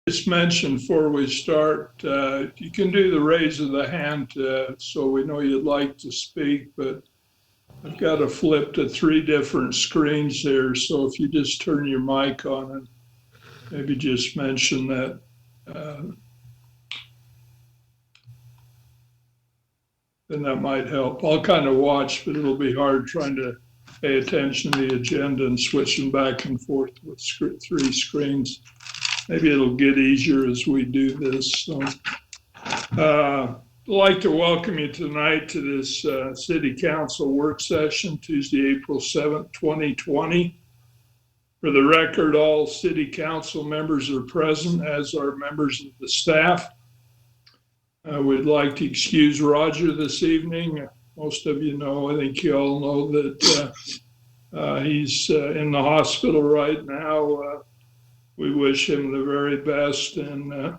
just mention before we start, you can do the raise of the hand so we know you'd like to speak, but I've got to flip to 3 different screens here. So if you just turn your mic on and maybe just mention that. Then that might help. I'll kind of watch, but it'll be hard trying to pay attention to the agenda and switching back and forth with 3 screens. Maybe it'll get easier as we do this. So I'd like to welcome you tonight to this City Council work session, Tuesday, April 7th, 2020. For the record, all City Council members are present, as are members of the staff. We'd like to excuse Roger this evening. Most of you know, I think you all know that he's in the hospital right now. We wish him the very best and a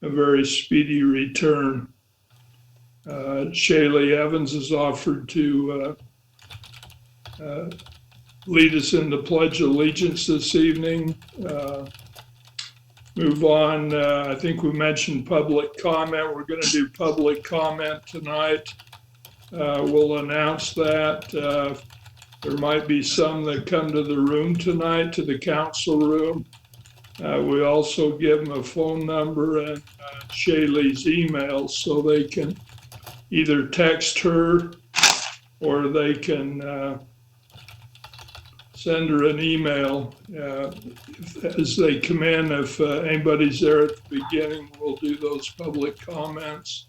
very speedy return. Shaylee Evans has offered to lead us in the Pledge of Allegiance this evening. Move on. I think we mentioned public comment. We're going to do public comment tonight. We'll announce that. There might be some that come to the room tonight, to the council room. We also give them a phone number and Shaylee's email so they can either text her or they can send her an email as they come in. If anybody's there at the beginning, we'll do those public comments.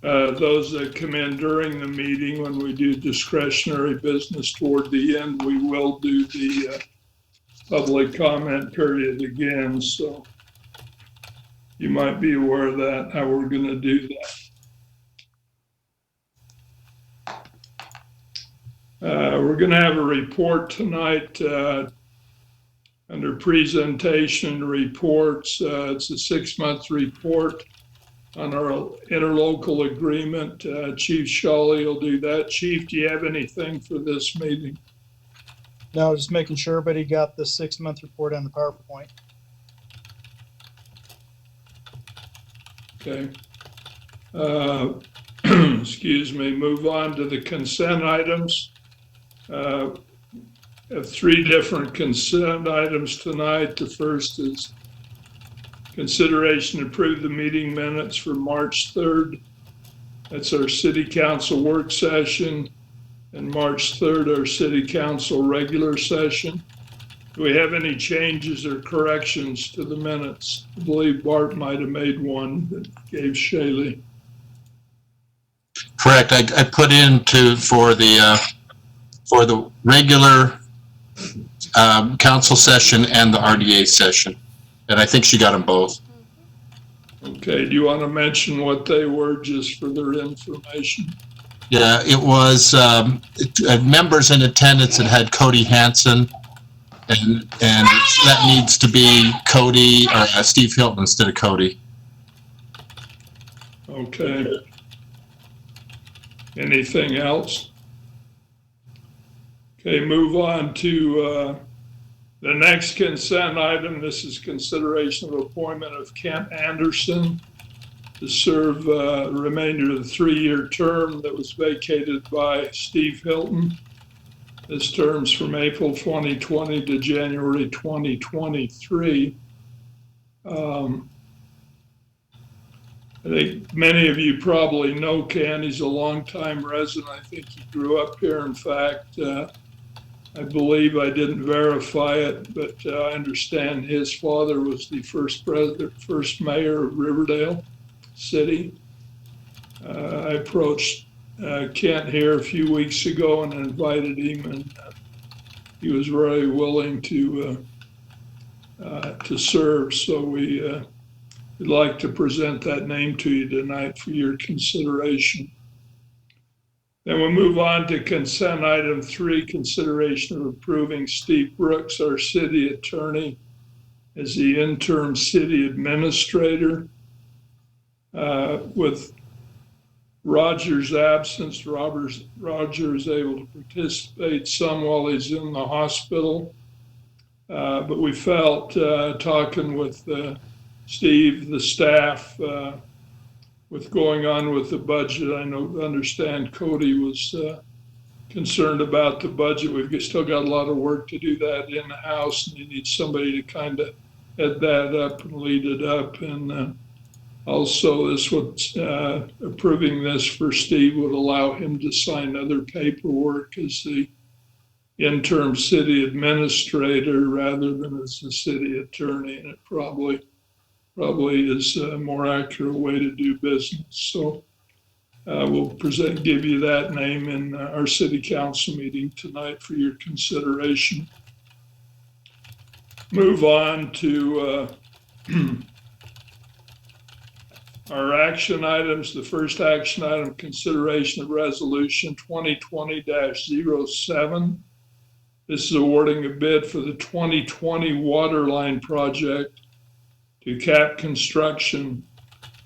Those that come in during the meeting, when we do discretionary business toward the end, we will do the public comment period again. So you might be aware of that, how we're going to do that. We're going to have a report tonight under presentation reports. It's a 6-month report on our interlocal agreement. Chief Shawley will do that. Chief, do you have anything for this meeting? No, just making sure everybody got the 6-month report on the PowerPoint. Okay. Excuse me. Move on to the consent items. Have 3 different consent items tonight. The first is consideration to approve the meeting minutes for March 3rd. That's our City Council work session. And March 3rd, our City Council regular session. Do we have any changes or corrections to the minutes? I believe Bart might have made one that gave Shaylee. Correct. I put in for the regular council session and the RDA session, and I think she got them both. Okay. Do you want to mention what they were just for their information? Yeah, it was members in attendance that had Cody Hansen, and that needs to be Cody or Steve Hilton instead of Cody. Okay. Anything else? Okay, move on to the next consent item. This is consideration of appointment of Kent Anderson to serve the remainder of the 3-year term that was vacated by Steve Hilton. This term's from April 2020 to January 2023. I think many of you probably know Ken. He's a longtime resident. I think he grew up here. In fact, I believe, I didn't verify it, but I understand his father was the first mayor of Riverdale City. I approached Kent here a few weeks ago and invited him, and he was very willing to serve. So we'd like to present that name to you tonight for your consideration. Then we'll move on to consent item 3, consideration of approving Steve Brooks, our city attorney, as the interim city administrator. With Roger's absence, Roger is able to participate some while he's in the hospital. But we felt, talking with Steve, the staff, with going on with the budget. Understand Cody was concerned about the budget. We've still got a lot of work to do that in the house, and you need somebody to kind of head that up and lead it up. And also, this would approving this for Steve would allow him to sign other paperwork as the interim city administrator rather than as the city attorney, and it probably is a more accurate way to do business. So we'll give you that name in our city council meeting tonight for your consideration. Move on to our action items. The first action item, consideration of resolution 2020-07. This is awarding a bid for the 2020 water line project to Cap Construction,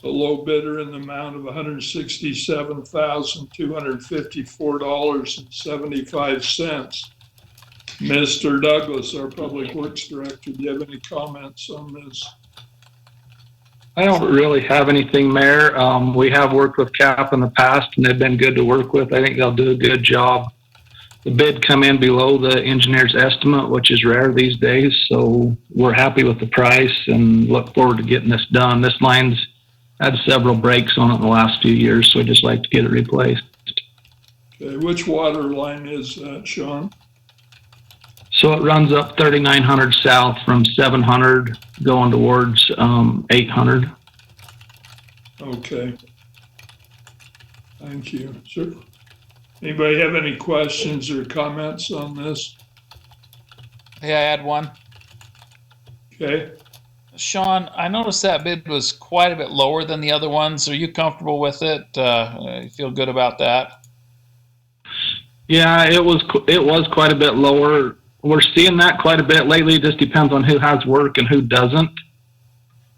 the low bidder in the amount of $167,254.75. Mr. Douglas, our Public Works Director, do you have any comments on this? I don't really have anything, Mayor. We have worked with CAP in the past, and they've been good to work with. I think they'll do a good job. The bid come in below the engineer's estimate, which is rare these days, so we're happy with the price and look forward to getting this done. This line's had several breaks on it in the last few years, so I'd just like to get it replaced. Okay, which water line is that, Sean? So it runs up 3900 south from 700 going towards 800. Okay. Thank you, sir. Anybody have any questions or comments on this? Hey, I had one. Okay. Sean, I noticed that bid was quite a bit lower than the other ones. Are you comfortable with it? You feel good about that? Yeah, it was quite a bit lower. We're seeing that quite a bit lately. It just depends on who has work and who doesn't.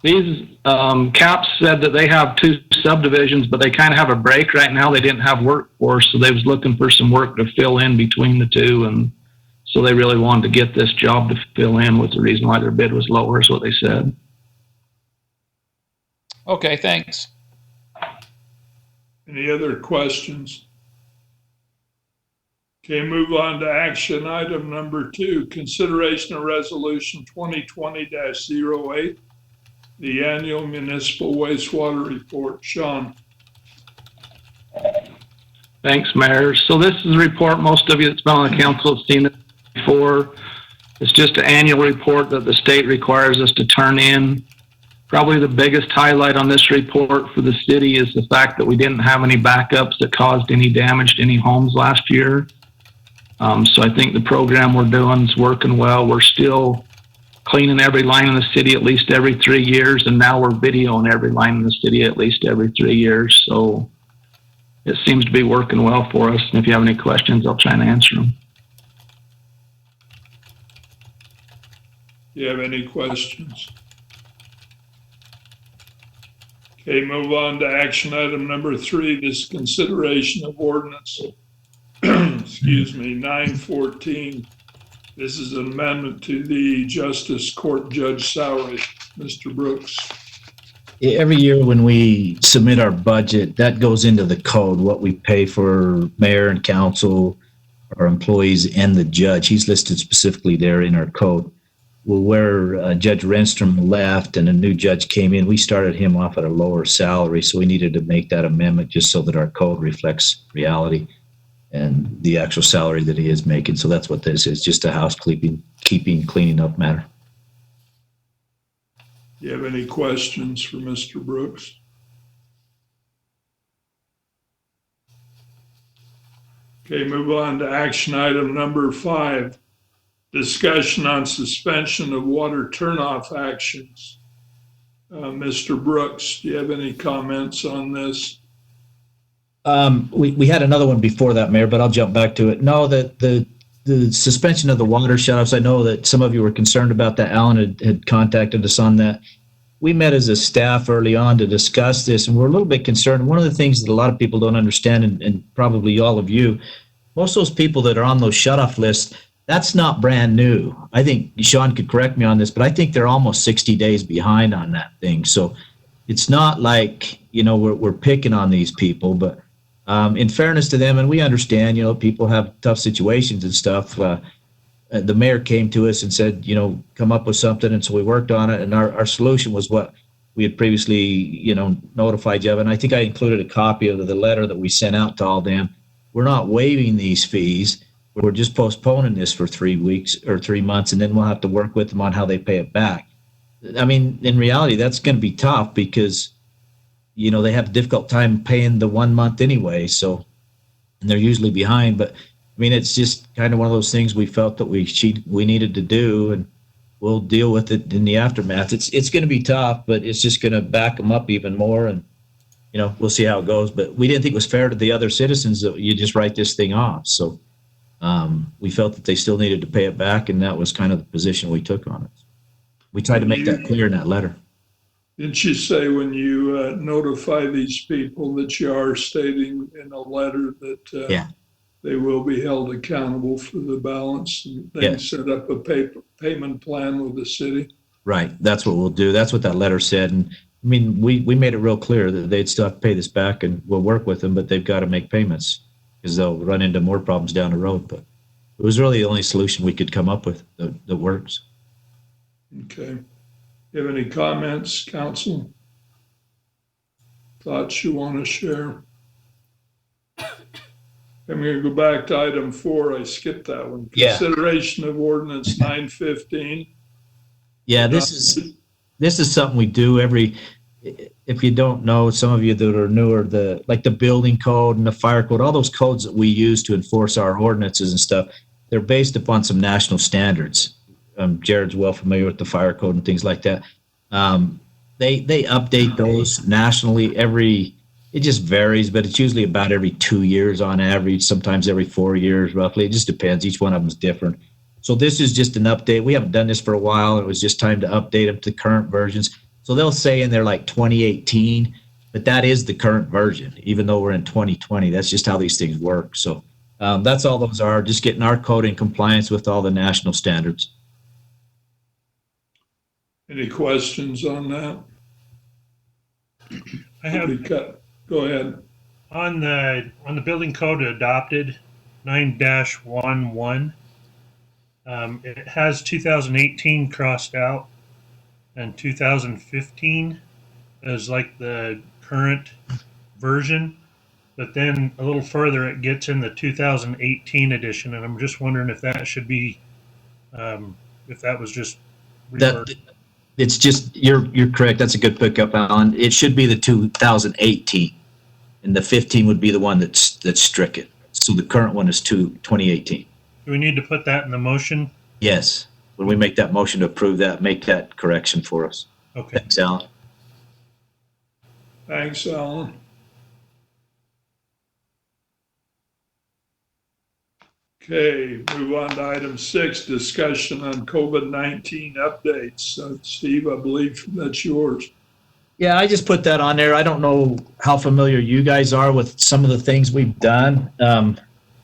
These CAPS said that they have 2 subdivisions, but they kind of have a break right now. They didn't have workforce, so they was looking for some work to fill in between the 2, and so they really wanted to get this job to fill in, was the reason why their bid was lower, is what they said. Okay, thanks. Any other questions? Okay, move on to action item number 2, consideration of resolution 2020-08, the annual municipal wastewater report. Sean. Thanks, Mayor. So this is a report, most of you that's been on the council have seen it before. It's just an annual report that the state requires us to turn in. Probably the biggest highlight on this report for the city is the fact that we didn't have any backups that caused any damage to any homes last year. So I think the program we're doing is working well. We're still cleaning every line in the city at least every 3 years, and now we're videoing every line in the city at least every 3 years. So it seems to be working well for us. And if you have any questions, I'll try and answer them. Do you have any questions? Okay, move on to action item number 3, this consideration of ordinance, excuse me, 914. This is an amendment to the Justice Court Judge salary. Mr. Brooks. Every year when we submit our budget, that goes into the code, what we pay for mayor and council, our employees, and the judge. He's listed specifically there in our code. Well, where Judge Renstrom left and a new judge came in, we started him off at a lower salary, so we needed to make that amendment just so that our code reflects reality and the actual salary that he is making. So that's what this is, just a housekeeping, cleaning up matter. Do you have any questions for Mr. Brooks? Okay, move on to action item number 5, discussion on suspension of water turnoff actions. Mr. Brooks, do you have any comments on this? We had another one before that, Mayor, but I'll jump back to it. No, the suspension of the water shutoffs, I know that some of you were concerned about that. Alan had contacted us on that. We met as a staff early on to discuss this, and we're a little bit concerned. One of the things that a lot of people don't understand, and probably all of you, most of those people that are on those shutoff lists, That's not brand new. I think Sean could correct me on this, but I think they're almost 60 days behind on that thing. So it's not like, we're picking on these people, but in fairness to them, and we understand, people have tough situations and stuff. The mayor came to us and said, come up with something. And so we worked on it. And our solution was what we had previously, notified you of. And I think I included a copy of the letter that we sent out to all them. We're not waiving these fees. We're just postponing this for 3 weeks or 3 months, and then we'll have to work with them on how they pay it back. I mean, in reality, that's going to be tough because, they have a difficult time paying the 1 month anyway. So, and they're usually behind. But I mean, it's just kind of one of those things we felt that we needed to do, and we'll deal with it in the aftermath. It's going to be tough, but it's just going to back them up even more, and we'll see how it goes. But we didn't think it was fair to the other citizens that you just write this thing off. So we felt that they still needed to pay it back, and that was kind of the position we took on it. We tried to make that clear in that letter. Didn't you say when you notify these people that you are stating in a letter that they will be held accountable for the balance, and they set up a payment plan with the city? Right. That's what we'll do. That's what that letter said. And I mean, we made it real clear that they'd still have to pay this back, and we'll work with them, but they've got to make payments because they'll run into more problems down the road. But it was really the only solution we could come up with that works. Okay. You have any comments, council? Thoughts you want to share? I'm going to go back to item 4. I skipped that one. Yeah. Consideration of ordinance 915. Yeah, this is something we do every. If you don't know, some of you that are newer, the building code and the fire code, all those codes that we use to enforce our ordinances and stuff, they're based upon some national standards. Jared's well familiar with the fire code and things like that. They update those nationally it just varies, but it's usually about every 2 years on average, sometimes every 4 years roughly. It just depends. Each one of them is different. So this is just an update. We haven't done this for a while. It was just time to update them to current versions. So they'll say in there like 2018, but that is the current version, even though we're in 2020. That's just how these things work. So that's all those are, just getting our code in compliance with all the national standards. Any questions on that? I have Go ahead. on the building code adopted 9-11. It has 2018 crossed out and 2015 as like the current version. But then a little further, it gets in the 2018 edition, and I'm just wondering if that should be, if that was just reversed. It's just you're correct. That's a good pickup, Alan. It should be the 2018, and the 15 would be the one that's stricken. So the current one is 2018. Do we need to put that in the motion? Yes. When we make that motion to approve that, make that correction for us. Okay. Thanks, Alan. Thanks, Alan. Okay, move on to item 6, discussion on COVID-19 updates. Steve, I believe that's yours. Yeah, I just put that on there. I don't know how familiar you guys are with some of the things we've done.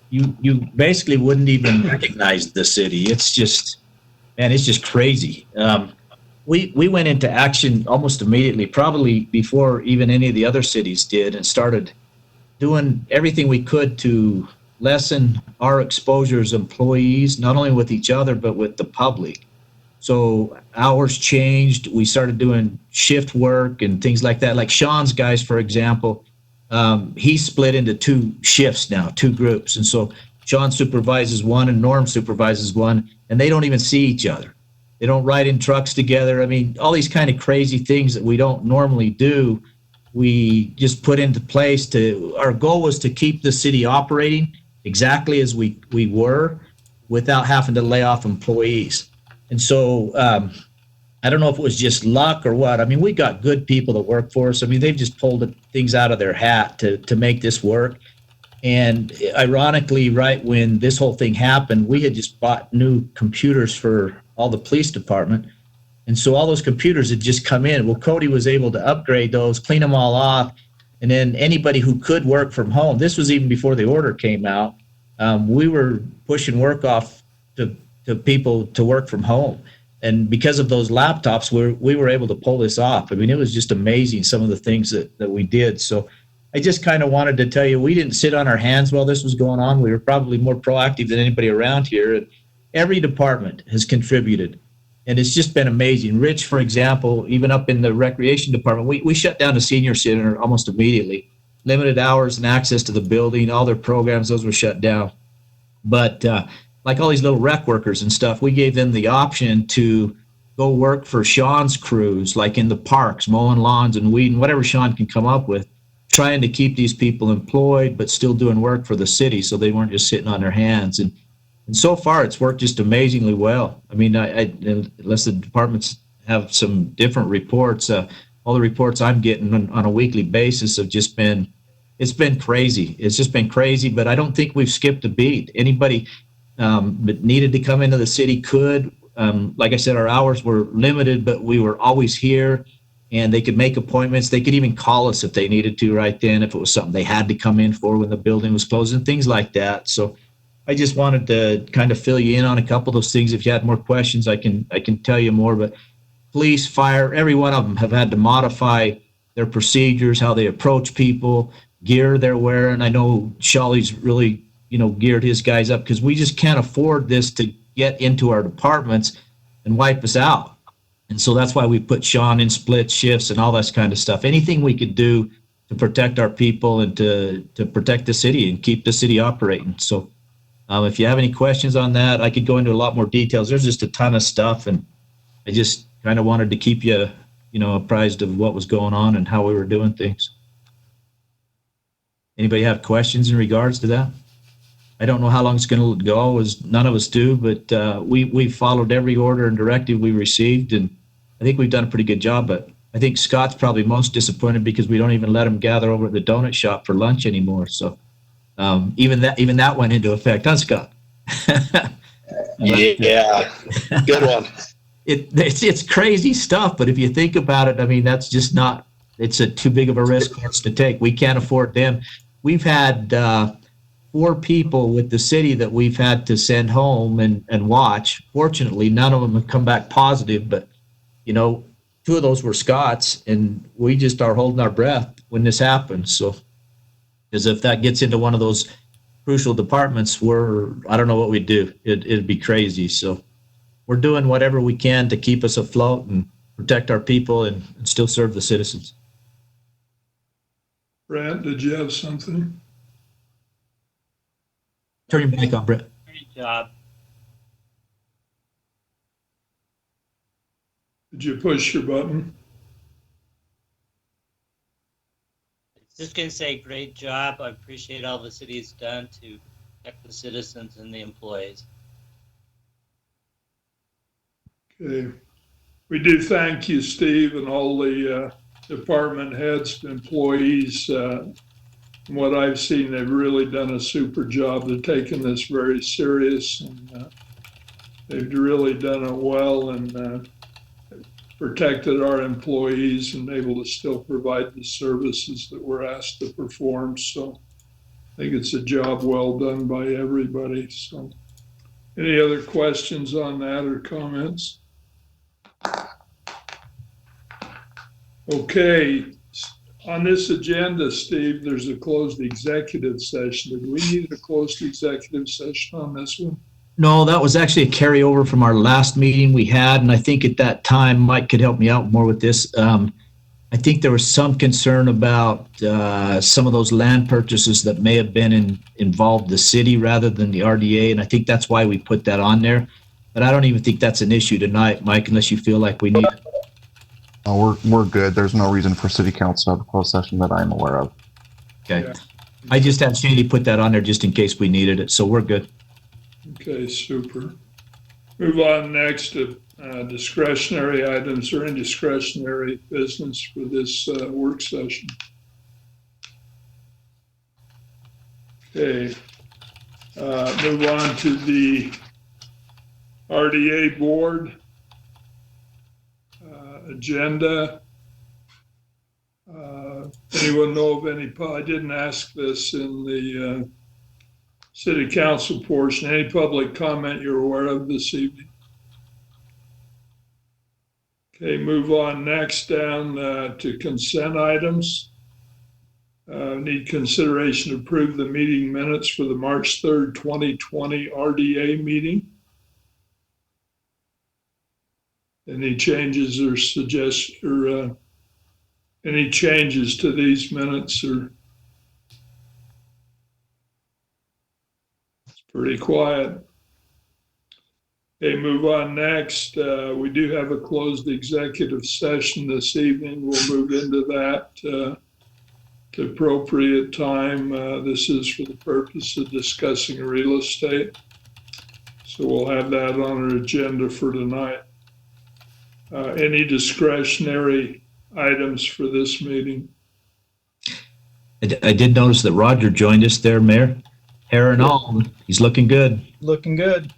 You basically wouldn't even recognize the city. It's just, man, it's just crazy. We went into action almost immediately, probably before even any of the other cities did, and started doing everything we could to lessen our exposure as employees, not only with each other, but with the public. So hours changed. We started doing shift work and things like that. Like Sean's guys, for example, he's split into 2 shifts now, 2 groups. And so Sean supervises one and Norm supervises one, and they don't even see each other. They don't ride in trucks together. I mean, all these kind of crazy things that we don't normally do, we just put into place our goal was to keep the city operating exactly as we were without having to lay off employees. And so I don't know if it was just luck or what. I mean, we got good people that work for us. I mean, they've just pulled things out of their hat to make this work. And ironically, right when this whole thing happened, we had just bought new computers for all the police department. And so all those computers had just come in. Well, Cody was able to upgrade those, clean them all off. And then anybody who could work from home, this was even before the order came out, we were pushing work off to people to work from home. And because of those laptops, we were able to pull this off. I mean, it was just amazing, some of the things that we did. So I just kind of wanted to tell you, we didn't sit on our hands while this was going on. We were probably more proactive than anybody around here. And every department has contributed. And it's just been amazing. Rich, for example, even up in the recreation department, we shut down the senior center almost immediately. Limited hours and access to the building, all their programs, those were shut down. But like all these little rec workers and stuff, we gave them the option to go work for Sean's crews, like in the parks, mowing lawns and weeding, whatever Sean can come up with, trying to keep these people employed, but still doing work for the city so they weren't just sitting on their hands. And so far, it's worked just amazingly well. I mean, unless the departments have some different reports, all the reports I'm getting on a weekly basis have just been, it's been crazy. It's just been crazy, but I don't think we've skipped a beat. Anybody that needed to come into the city could. Like I said, our hours were limited, but we were always here, and they could make appointments. They could even call us if they needed to right then, if it was something they had to come in for when the building was closed and things like that. So I just wanted to kind of fill you in on a couple of those things. If you had more questions, I can tell you more. But police, fire, every one of them have had to modify their procedures, how they approach people, gear they're wearing. I know Shawley's really, geared his guys up because we just can't afford this to get into our departments and wipe us out. And so that's why we put Sean in split shifts and all that kind of stuff. Anything we could do to protect our people and to protect the city and keep the city operating. So if you have any questions on that, I could go into a lot more details. There's just a ton of stuff, and I just kind of wanted to keep you, apprised of what was going on and how we were doing things. Anybody have questions in regards to that? I don't know how long it's going to go, as none of us do, but we followed every order and directive we received, and I think we've done a pretty good job. But I think Scott's probably most disappointed because we don't even let him gather over at the donut shop for lunch anymore. So even that went into effect, huh, Scott? Yeah, good one. It's crazy stuff, but if you think about it, I mean, that's just not. It's too big of a risk for us to take. We can't afford them. We've had 4 people with the city that we've had to send home and watch. Fortunately, none of them have come back positive, but 2 of those were Scott's, and we just are holding our breath when this happens. So, because if that gets into one of those crucial departments, I don't know what we'd do. It'd be crazy. So we're doing whatever we can to keep us afloat and protect our people and still serve the citizens. Brent, did you have something? Turn your mic on, Brett. Great job. Did you push your button? Just going to say great job. I appreciate all the city's done to protect the citizens and the employees. Okay. We do thank you, Steve, and all the department heads, employees. From what I've seen, they've really done a super job. They're taking this very serious, and they've really done it well and protected our employees and able to still provide the services that we're asked to perform. So I think it's a job well done by everybody. So any other questions on that or comments? Okay. On this agenda, Steve, there's a closed executive session. Did we need a closed executive session on this one? No, that was actually a carryover from our last meeting we had, and I think at that time, Mike could help me out more with this. I think there was some concern about some of those land purchases that may have been involved the city rather than the RDA, and I think that's why we put that on there. But I don't even think that's an issue tonight, Mike, unless you feel like we need it. No, we're good. There's no reason for city council to have a closed session that I'm aware of. Okay. Yeah. I just had Shady put that on there just in case we needed it, so we're good. Okay, super. Move on next to discretionary items or indiscretionary business for this work session. Okay. Move on to the RDA board agenda. Anyone know of any? I didn't ask this in the city council portion. Any public comment you're aware of this evening? Okay, move on next down to consent items. Need consideration to approve the meeting minutes for the March 3rd, 2020 RDA meeting. Any changes or any changes to these minutes? Or it's pretty quiet. Okay, move on next. We do have a closed executive session this evening. We'll move into that at appropriate time. This is for the purpose of discussing real estate. So we'll have that on our agenda for tonight. Any discretionary items for this meeting? I did notice that Roger joined us there, Mayor. Hair and all, he's looking good. Looking good.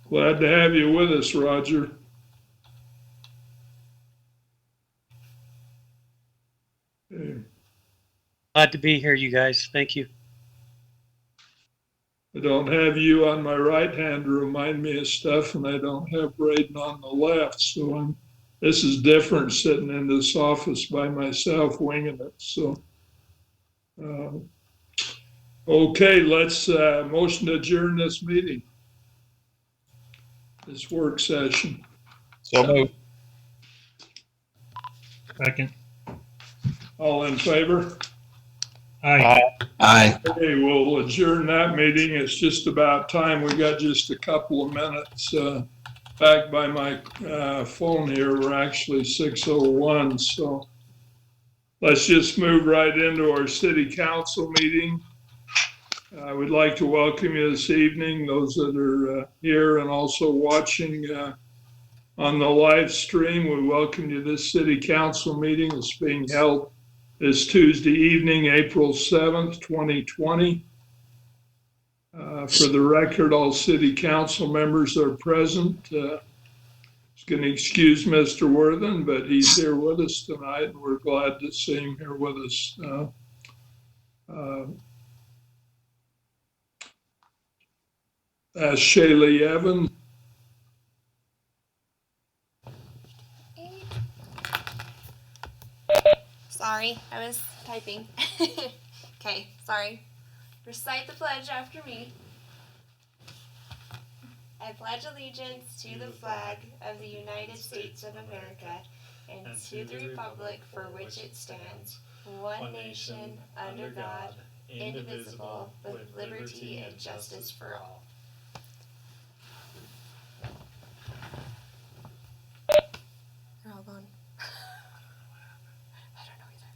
Glad to have you with us, Roger. Okay. Glad to be here, you guys. Thank you. I don't have you on my right hand to remind me of stuff, and I don't have Braden on the left. So this is different sitting in this office by myself winging it. So, okay, let's motion to adjourn this meeting, this work session. So moved. Second. All in favor? Aye. Aye. Okay, we'll adjourn that meeting. It's just about time. We got just a couple of minutes. Back by my phone here, we're actually 6:01. So let's just move right into our city council meeting. I would like to welcome you this evening, those that are here and also watching on the live stream. We welcome you to this city council meeting. It's being held this Tuesday evening, April 7th, 2020. For the record, all city council members are present. Just going to excuse Mr. Worthen, but he's here with us tonight, and we're glad to see him here with us. Shaylee Evans. Sorry, I was typing. Okay, sorry. Recite the pledge after me. I pledge allegiance to the flag of the United States of America and to the republic for which it stands, one nation, under God, indivisible, with liberty and justice for all. You're all gone. I don't know either.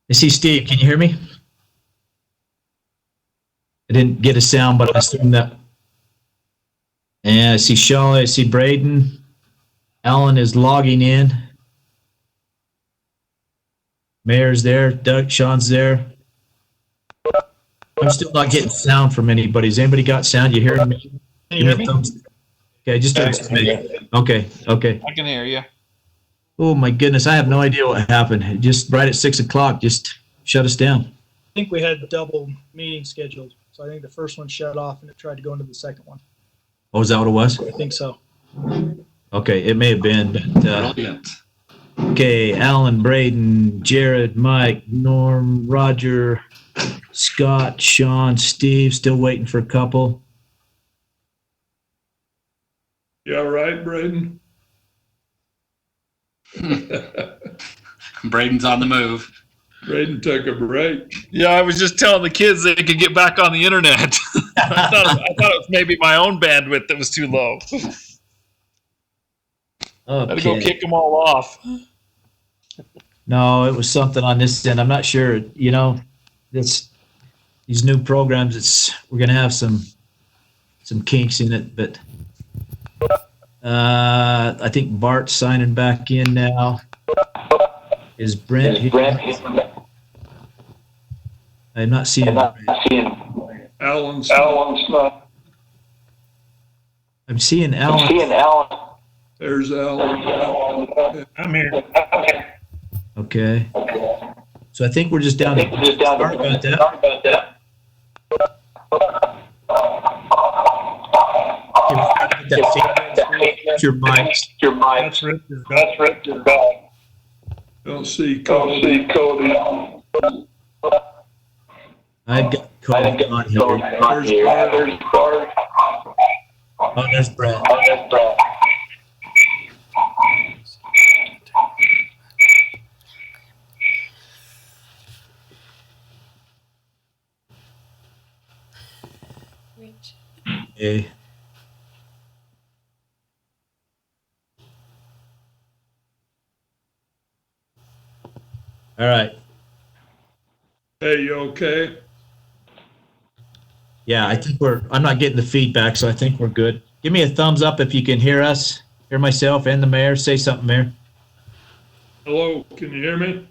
I see Steve. Can you hear me? I didn't get a sound, but I assume that. And I see Sean. I see Braden. Alan is logging in. Mayor's there. Doug, Sean's there. I'm still not getting sound from anybody. Has anybody got sound? You hearing me? Can you hear me? Okay, just okay. I can hear you. Oh my goodness, I have no idea what happened. It just right at 6 o'clock, just shut us down. I think we had double meetings scheduled. So I think the first one shut off and it tried to go into the second one. Oh, is that what it was? I think so. Okay, it may have been. But, Brilliant. okay, Alan, Braden, Jared, Mike, Norm, Roger, Scott, Sean, Steve, still waiting for a couple. You all right, Braden? Braden's on the move. Braden took a break. Yeah, I was just telling the kids they could get back on the internet. I thought it was maybe my own bandwidth that was too low. I had to go kick them all off. No, it was something on this end. I'm not sure. You know, these new programs. We're gonna have some kinks in it, but I think Bart's signing back in now. Is Brent here? I'm not seeing. Alan's I'm seeing Alan. There's Alan. I'm here. Okay. So I think we're just down to. Sorry about that. Your mic. That's Richard's dog. Don't see Cody. I've got Cody on here. There's Bart. Oh, there's Brett. Okay. All right. Hey, you okay? Yeah, I think I'm not getting the feedback, so I think we're good. Give me a thumbs up if you can hear us, hear myself and the mayor. Say something, Mayor. Hello, can you hear me?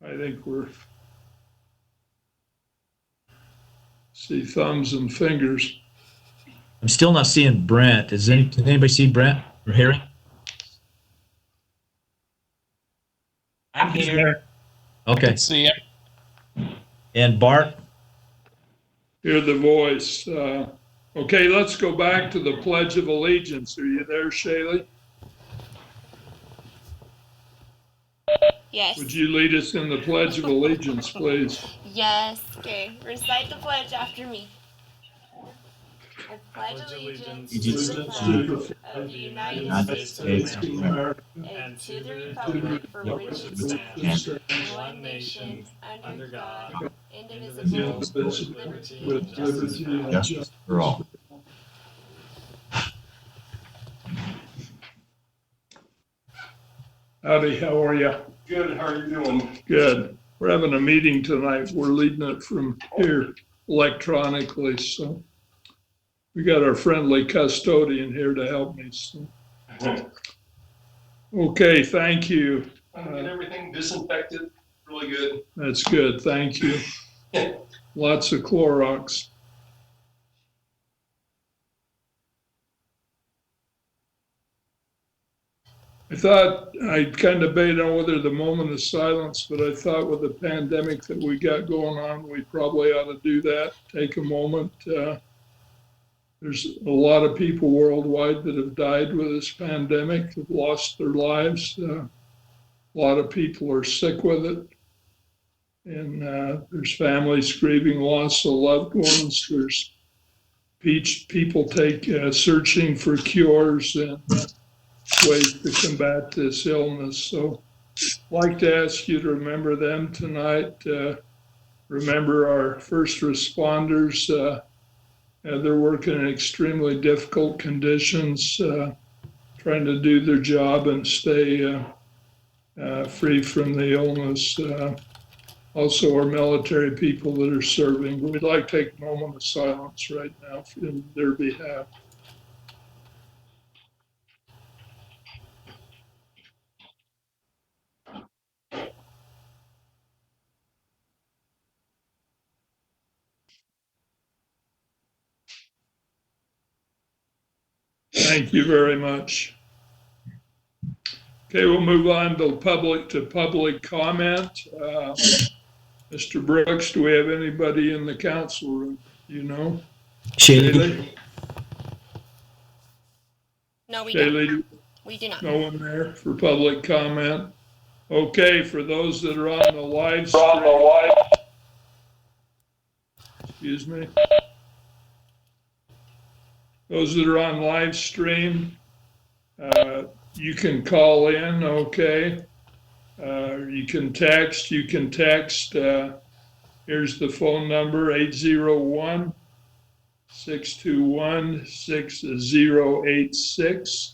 I think we're see thumbs and fingers. I'm still not seeing Brent. Can anybody see Brent or hear him? I'm here. Okay. See him. And Bart? Hear the voice. Okay, let's go back to the Pledge of Allegiance. Are you there, Shaylee? Yes. Would you lead us in the Pledge of Allegiance, please? Yes. Okay. Recite the pledge after me. I pledge allegiance to the flag of the United States of America and to the republic for which it stands, one nation, under God, indivisible, with liberty and justice for all. Howdy, how are you? Good. How are you doing? Good. We're having a meeting tonight. We're leading it from here electronically, so we got our friendly custodian here to help me. So. Okay, thank you. Get everything disinfected. Really good. That's good. Thank you. Lots of Clorox. I thought I'd kind of debate on whether the moment of silence, but I thought with the pandemic that we got going on, we probably ought to do that. Take a moment. There's a lot of people worldwide that have died with this pandemic, have lost their lives. A lot of people are sick with it. And there's families grieving loss of loved ones. There's people searching for cures and ways to combat this illness. So I'd like to ask you to remember them tonight. Remember our first responders. They're working in extremely difficult conditions, trying to do their job and stay free from the illness. Also, our military people that are serving. We'd like to take a moment of silence right now in their behalf. Thank you very much. Okay, we'll move on to public comment. Mr. Brooks, do we have anybody in the council room? You know? Shaylee? No, we Shaylee, don't. We do not. no one there for public comment. Okay, for those that are on the live stream. Excuse me. Those that are on live stream, you can call in, okay? You can text. Here's the phone number, 801-621-6086.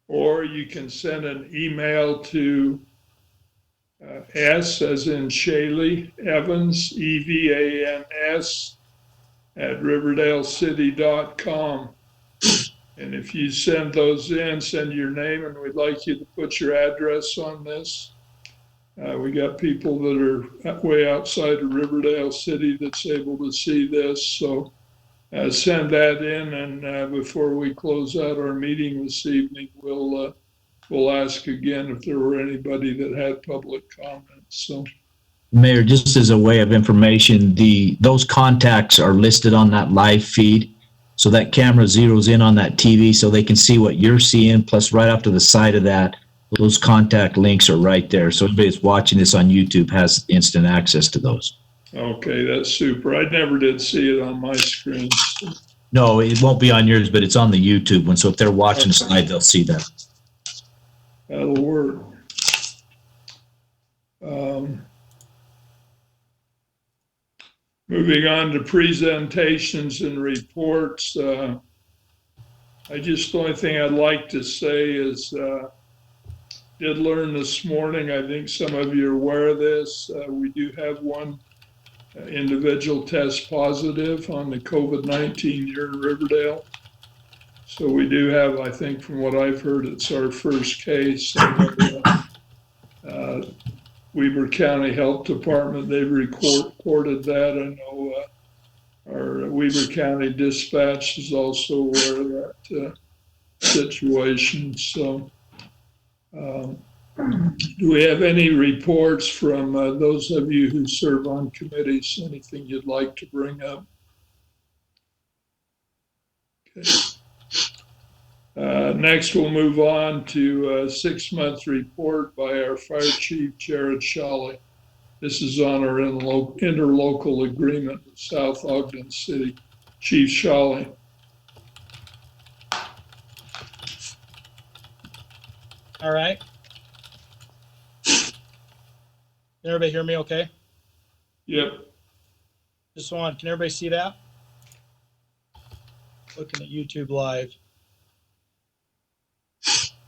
Or you can send an email to S as in Shaylee Evans, EVANS, at riverdalecity.com. And if you send those in, send your name, and we'd like you to put your address on this. We got people that are way outside of Riverdale City that's able to see this. So send that in, and before we close out our meeting this evening, we'll ask again if there were anybody that had public comments. So. Mayor, just as a way of information, those contacts are listed on that live feed. So that camera zeroes in on that TV so they can see what you're seeing. Plus, right off to the side of that, those contact links are right there. So everybody that's watching this on YouTube has instant access to those. Okay, that's super. I never did see it on my screen. No, it won't be on yours, but it's on the YouTube one. So if they're watching this live, they'll see that. That'll work. Moving on to presentations and reports. The only thing I'd like to say is, did learn this morning, I think some of you are aware of this, we do have one individual test positive on the COVID-19 here in Riverdale. So we do have, I think from what I've heard, it's our first case. Weber County Health Department, they've reported that. I know our Weber County Dispatch is also aware of that situation. So do we have any reports from those of you who serve on committees? Anything you'd like to bring up? Okay. Next, we'll move on to a 6-month report by our Fire Chief, Jared Shawley. This is on our interlocal agreement with South Ogden City. Chief Shawley. All right. Can everybody hear me okay? Yep. Can everybody see that? Looking at YouTube Live.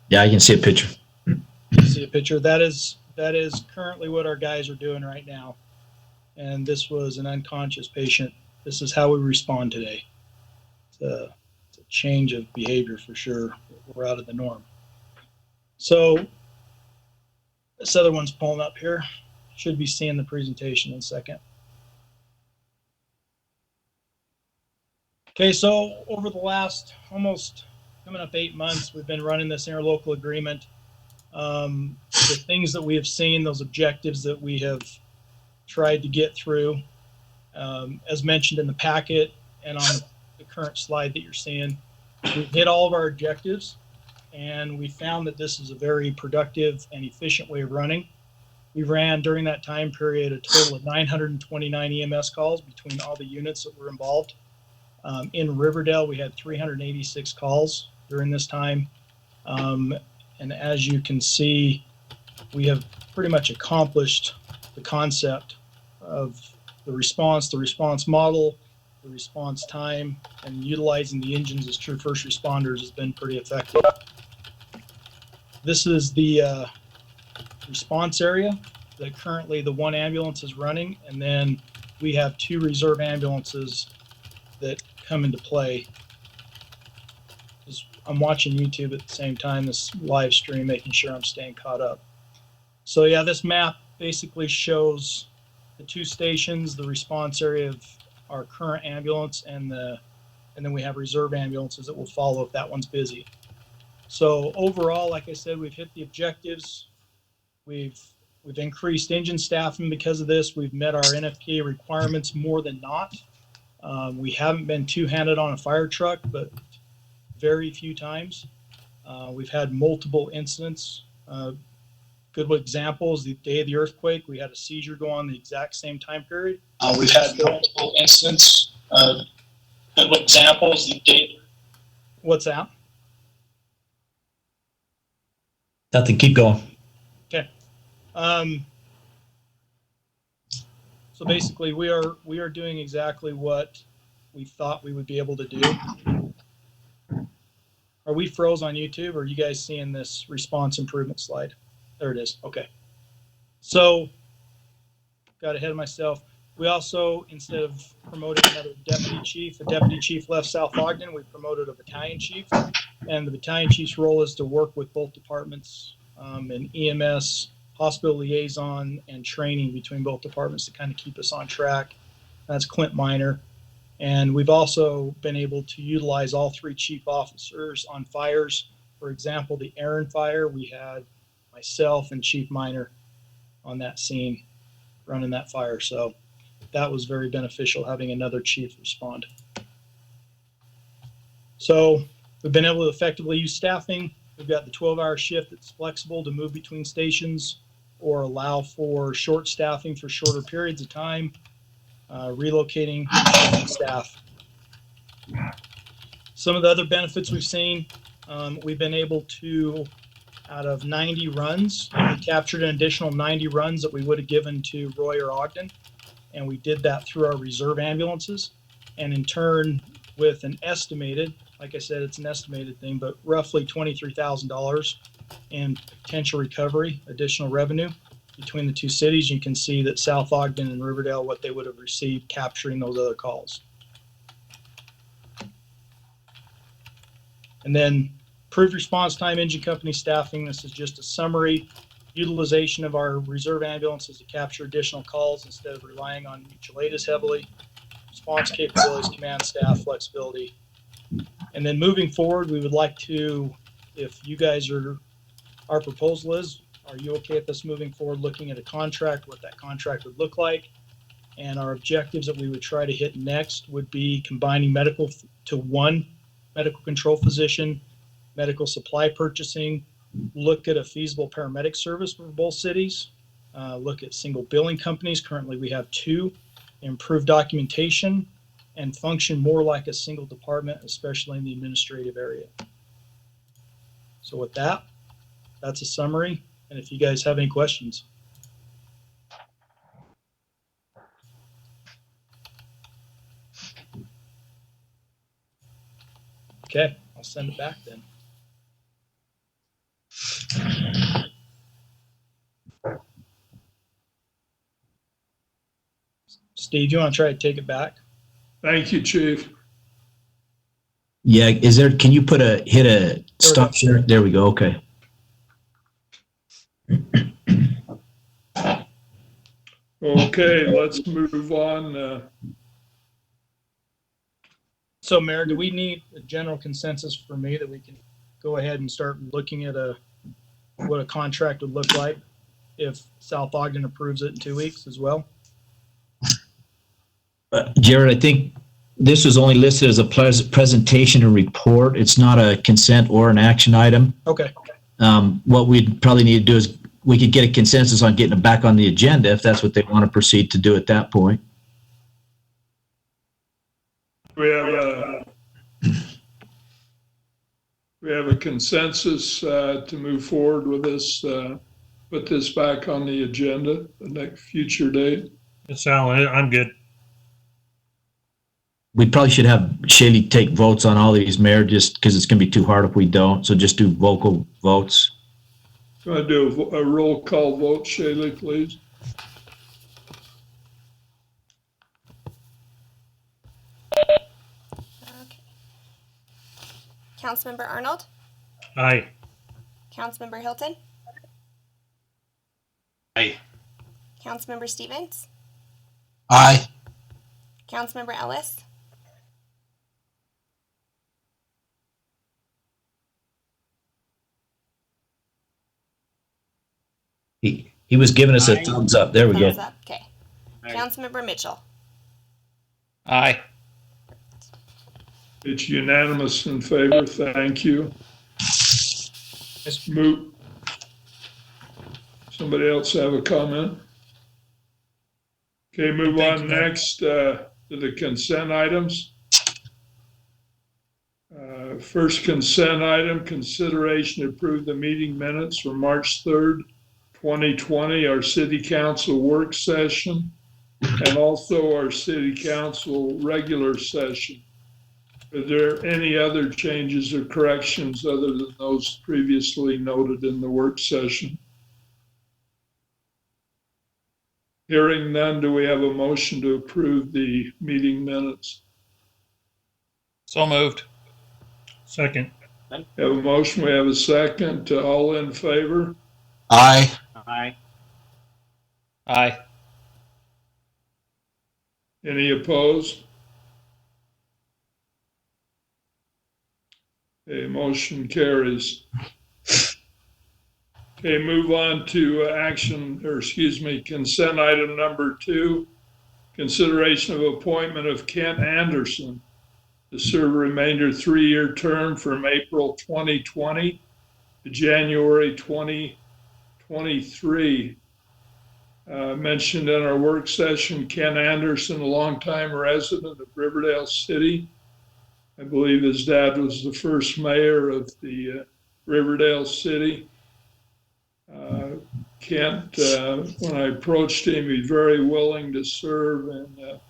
Yeah, I can see a picture. see a picture. That is currently what our guys are doing right now. And this was an unconscious patient. This is how we respond today. It's a change of behavior for sure. We're out of the norm. So this other one's pulling up here. Should be seeing the presentation in a second. Okay, so over the last almost coming up 8 months, we've been running this interlocal agreement. The things that we have seen, those objectives that we have tried to get through, as mentioned in the packet and on the current slide that you're seeing, we've hit all of our objectives, and we found that this is a very productive and efficient way of running. We ran during that time period a total of 929 EMS calls between all the units that were involved. In Riverdale, we had 386 calls during this time. And as you can see, we have pretty much accomplished the concept of the response model, the response time, and utilizing the engines as true first responders has been pretty effective. This is the response area that currently the one ambulance is running, and then we have 2 reserve ambulances that come into play. I'm watching YouTube at the same time, this live stream, making sure I'm staying caught up. So yeah, this map basically shows the 2 stations, the response area of our current ambulance, and then we have reserve ambulances that will follow if that one's busy. So overall, like I said, we've hit the objectives. We've increased engine staffing because of this. We've met our NFPA requirements more than not. We haven't been two-handed on a fire truck, but very few times. We've had multiple incidents. Good examples, the day of the earthquake, we had a seizure go on the exact same time period. We've had multiple incidents. Good examples, the day. What's that? Nothing. Keep going. Okay. So basically, we are doing exactly what we thought we would be able to do. Are we froze on YouTube, or are you guys seeing this response improvement slide? There it is. Okay. So, got ahead of myself. We also, instead of promoting another deputy chief, a deputy chief left South Ogden, we promoted a battalion chief. And the battalion chief's role is to work with both departments and EMS, hospital liaison, and training between both departments to kind of keep us on track. That's Clint Miner. And we've also been able to utilize all 3 chief officers on fires. For example, the Aaron fire, we had myself and Chief Miner on that scene running that fire. So that was very beneficial, having another chief respond. So we've been able to effectively use staffing. We've got the 12-hour shift that's flexible to move between stations or allow for short staffing for shorter periods of time, relocating staff. Some of the other benefits we've seen, we've been able to, out of 90 runs, we captured an additional 90 runs that we would have given to Roy or Ogden. And we did that through our reserve ambulances. And in turn, with an estimated, like I said, it's an estimated thing, but roughly $23,000 in potential recovery, additional revenue between the 2 cities. You can see that South Ogden and Riverdale, what they would have received capturing those other calls. And then improved response time, engine company staffing. This is just a summary. Utilization of our reserve ambulances to capture additional calls instead of relying on mutual aid as heavily. Response capabilities, command staff, flexibility. And then moving forward, we would like to, if you guys are, our proposal is, are you okay with us moving forward, looking at a contract, what that contract would look like? And our objectives that we would try to hit next would be combining medical to 1 medical control physician, medical supply purchasing, look at a feasible paramedic service for both cities, look at single billing companies. Currently we have 2, improve documentation, and function more like a single department, especially in the administrative area. So with that, that's a summary. And if you guys have any questions. Okay, I'll send it back then. Steve, you want to try to take it back? Thank you, Chief. Yeah, can you hit a stop share? There we go, okay. Okay, let's move on. So, Mayor, do we need a general consensus for me that we can go ahead and start looking at what a contract would look like if South Ogden approves it in 2 weeks as well? Jared, I think this was only listed as a presentation and report. It's not a consent or an action item. Okay. What we'd probably need to do is we could get a consensus on getting it back on the agenda if that's what they want to proceed to do at that point. We have a consensus to move forward with this, put this back on the agenda, the next future date. It's Alan. I'm good. We probably should have Shaylee take votes on all these, Mayor, just because it's going to be too hard if we don't. So just do vocal votes. Do I do a roll call vote, Shaylee, please? Okay. Councilmember Arnold? Aye. Councilmember Hilton? Aye. Councilmember Stevens? Aye. Councilmember Ellis? He was giving us a thumbs up. There we go. Thumbs up. Okay. Councilmember Mitchell? Aye. It's unanimous in favor. Thank you. Let's move. Somebody else have a comment? Okay, move on next to the consent items. First consent item, consideration to approve the meeting minutes for March 3rd, 2020, our city council work session, and also our city council regular session. Are there any other changes or corrections other than those previously noted in the work session? Hearing none, do we have a motion to approve the meeting minutes? So moved. Second. Have a motion, we have a second. All in favor? Aye. Aye. Aye. Any opposed? Okay, motion carries. Okay, move on to consent item number 2, consideration of appointment of Kent Anderson to serve a remainder 3-year term from April 2020 to January 2023. Mentioned in our work session, Ken Anderson, a longtime resident of Riverdale City. I believe his dad was the first mayor of the Riverdale City. Kent, when I approached him, he's very willing to serve, and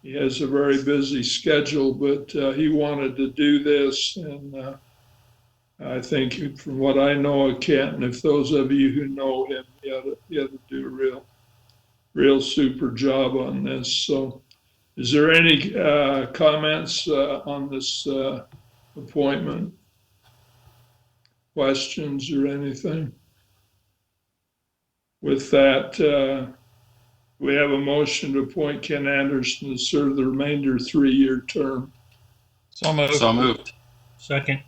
he has a very busy schedule, but he wanted to do this. And I think from what I know of Kent, and if those of you who know him, he had to do a real super job on this. So is there any comments on this appointment? Questions or anything? With that, we have a motion to appoint Ken Anderson to serve the remainder 3-year term. So moved. So moved. Second.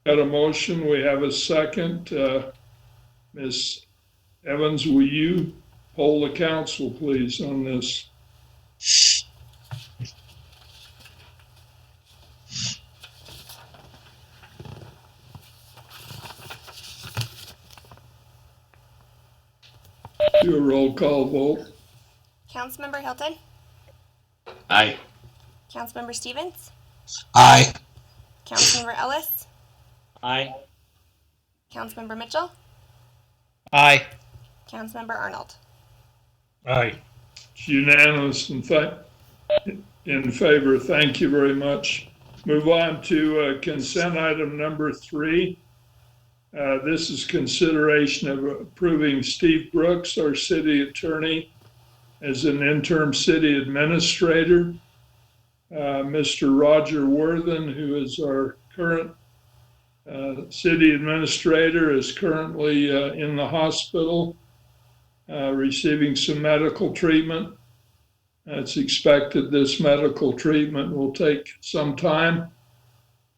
Got a motion, we have a second. Ms. Evans, will you poll the council, please, on this? Do a roll call vote. Councilmember Hilton? Aye. Councilmember Stevens? Aye. Councilmember Ellis? Aye. Councilmember Mitchell? Aye. Councilmember Arnold? Aye. It's unanimous in favor. Thank you very much. Move on to consent item number 3. This is consideration of approving Steve Brooks, our city attorney, as an interim city administrator. Mr. Roger Worthen, who is our current city administrator, is currently in the hospital receiving some medical treatment. It's expected this medical treatment will take some time.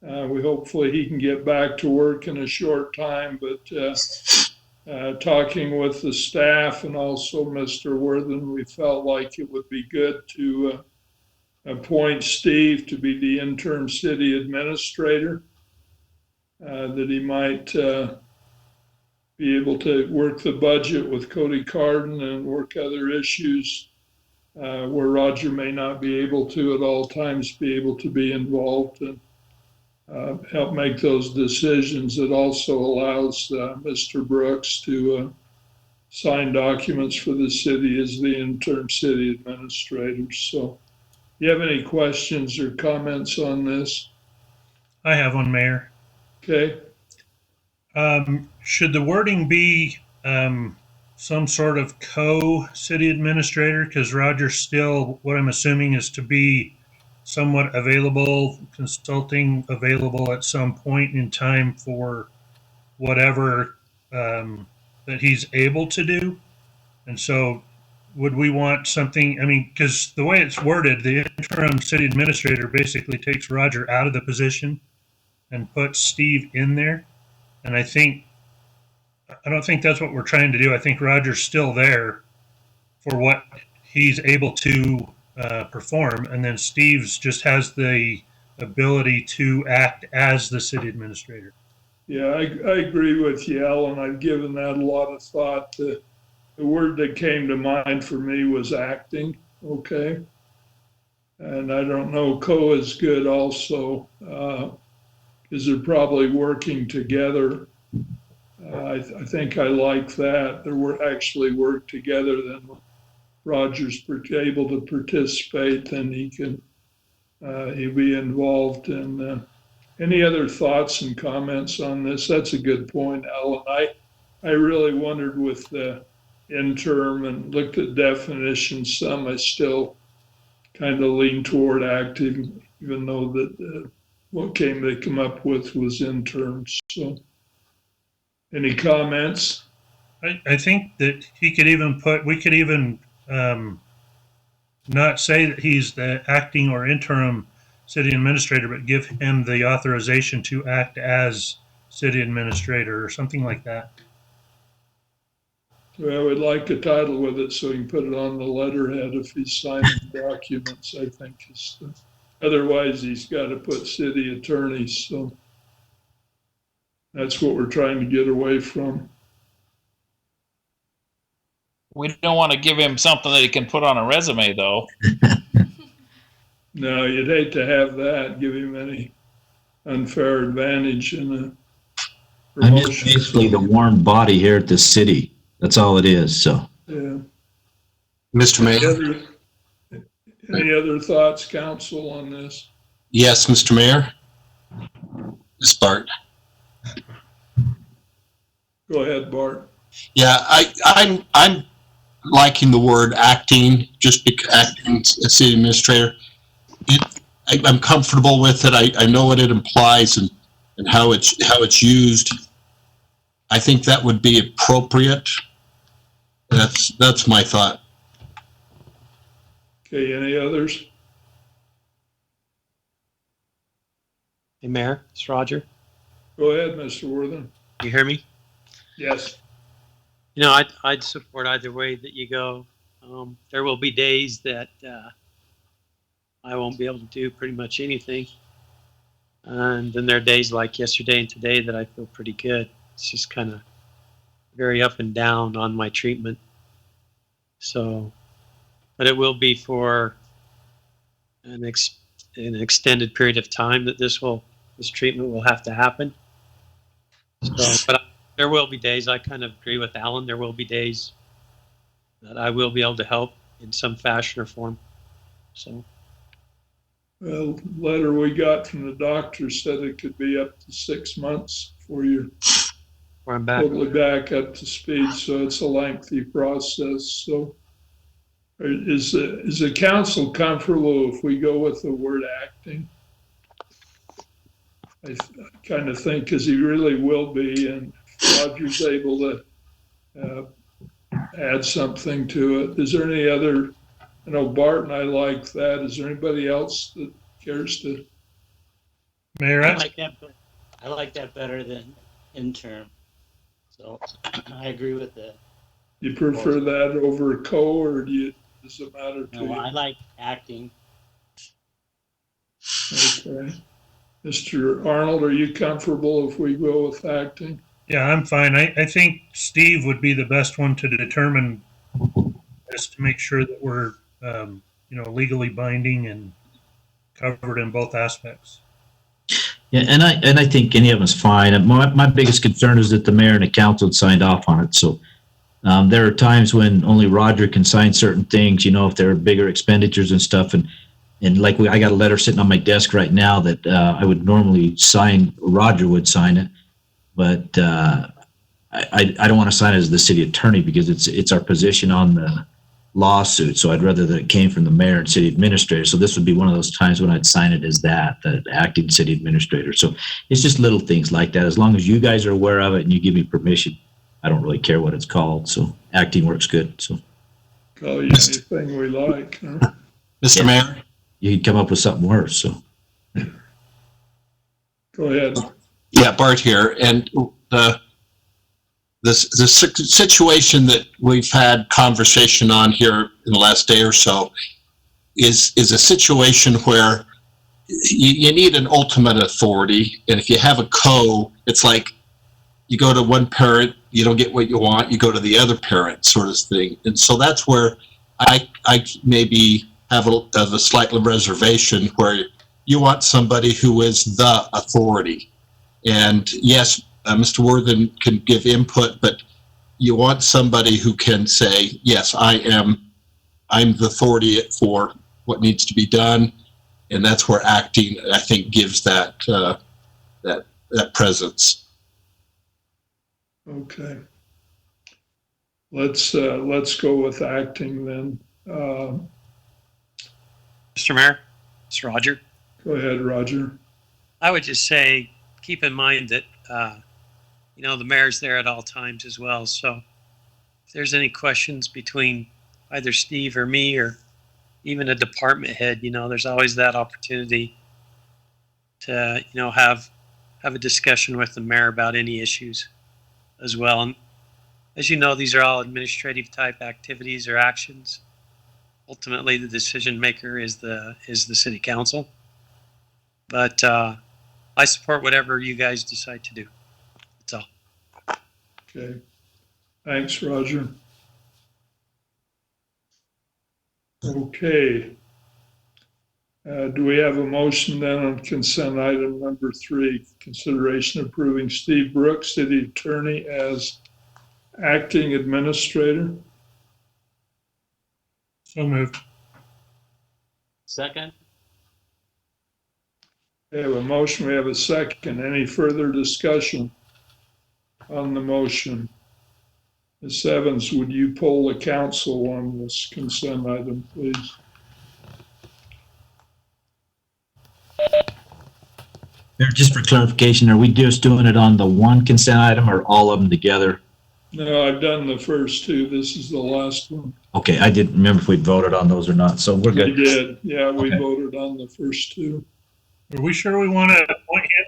We hopefully he can get back to work in a short time, but talking with the staff and also Mr. Worthen, we felt like it would be good to appoint Steve to be the interim city administrator, that he might be able to work the budget with Cody Carden and work other issues where Roger may not be able to at all times be able to be involved and help make those decisions. It also allows Mr. Brooks to sign documents for the city as the interim city administrator. So, do you have any questions or comments on this? I have one, Mayor. Okay. Should the wording be some sort of co-city administrator? Because Roger's still, what I'm assuming is to be somewhat available, consulting available at some point in time for whatever that he's able to do. And so would we want something, I mean, because the way it's worded, the interim city administrator basically takes Roger out of the position and puts Steve in there. And I don't think that's what we're trying to do. I think Roger's still there for what he's able to perform. And then Steve's just has the ability to act as the city administrator. Yeah, I agree with you, Alan. I've given that a lot of thought. The word that came to mind for me was acting, okay? And I don't know, co is good also, because they're probably working together. I think I like that. They actually work together, then Roger's able to participate, then he'll be involved in any other thoughts and comments on this? That's a good point, Alan. I really wondered with the interim and looked at definitions. Some I still kind of lean toward active, even though that what they come up with was interim. So, any comments? I think that we could even not say that he's the acting or interim city administrator, but give him the authorization to act as city administrator or something like that. Well, we'd like a title with it so we can put it on the letterhead if he's signing documents, I think. Otherwise, he's got to put city attorneys. So that's what we're trying to get away from. We don't want to give him something that he can put on a resume, though. No, you'd hate to have that, give him any unfair advantage in a I'm just promotion. basically the warm body here at the city. That's all it is. So, Yeah. Mr. Mayor? Any other thoughts, council, on this? Yes, Mr. Mayor? This is Bart. Go ahead, Bart. Yeah, I'm liking the word acting, just because acting as city administrator. I'm comfortable with it. I know what it implies and how it's used. I think that would be appropriate. That's my thought. Okay, any others? Hey, Mayor, it's Roger. Go ahead, Mr. Worthen. You hear me? Yes. You know, I'd support either way that you go. There will be days that I won't be able to do pretty much anything. And then there are days like yesterday and today that I feel pretty good. It's just kind of very up and down on my treatment. So, but it will be for an extended period of time that this treatment will have to happen. So, but there will be days, I kind of agree with Alan, there will be days that I will be able to help in some fashion or form. So. Well, letter we got from the doctor said it could be up to 6 months before you're I'm back. totally back up to speed. So it's a lengthy process. So Is the council comfortable if we go with the word acting? I kind of think because he really will be, and if Roger's able to add something to it. Is there any other, I know Bart and I like that. Is there anybody else that cares to? Mayor, I like that better than interim. So I agree with that. You prefer that over co, or does it matter to No, you? I like acting. Okay. Mr. Arnold, are you comfortable if we go with acting? yeah, I'm fine. I think Steve would be the best one to determine just to make sure that we're, legally binding and covered in both aspects. Yeah, and I think any of them's fine. And my biggest concern is that the mayor and the council had signed off on it. So there are times when only Roger can sign certain things, if there are bigger expenditures and stuff. And like I got a letter sitting on my desk right now that I would normally sign, Roger would sign it. But I don't want to sign it as the city attorney because it's our position on the lawsuit. So I'd rather that it came from the mayor and city administrator. So this would be one of those times when I'd sign it as the acting city administrator. So it's just little things like that. As long as you guys are aware of it and you give me permission, I don't really care what it's called. So acting works good. So Call you anything we like. Huh? Mr. Mayor? You could come up with something worse. So go ahead. Yeah, Bart here. And the situation that we've had conversation on here in the last day or so is a situation where you need an ultimate authority. And if you have a co, it's like you go to one parent, you don't get what you want, you go to the other parent sort of thing. And so that's where I maybe have a slight reservation where you want somebody who is the authority. And yes, Mr. Worthen can give input, but you want somebody who can say, yes, I'm the authority for what needs to be done. And that's where acting, I think, gives that presence. Okay. Let's go with acting then. Mr. Mayor, it's Roger. Go ahead, Roger. I would just say, keep in mind that, the mayor's there at all times as well. So if there's any questions between either Steve or me or even a department head, there's always that opportunity to, have a discussion with the mayor about any issues as well. And as you know, these are all administrative type activities or actions. Ultimately, the decision maker is the city council. But I support whatever you guys decide to do. That's all. Okay. Thanks, Roger. Okay. Do we have a motion then on consent item number 3, consideration approving Steve Brooks, city attorney, as acting administrator? So moved. Second? We have a motion, we have a second. Any further discussion on the motion? Ms. Evans, would you poll the council on this consent item, please? just for clarification, are we just doing it on the one consent item or all of them together? No, I've done the first 2. This is the last one. Okay, I didn't remember if we voted on those or not, so we're good. We did. Yeah, we Okay. voted on the first 2. Are we sure we want to appoint him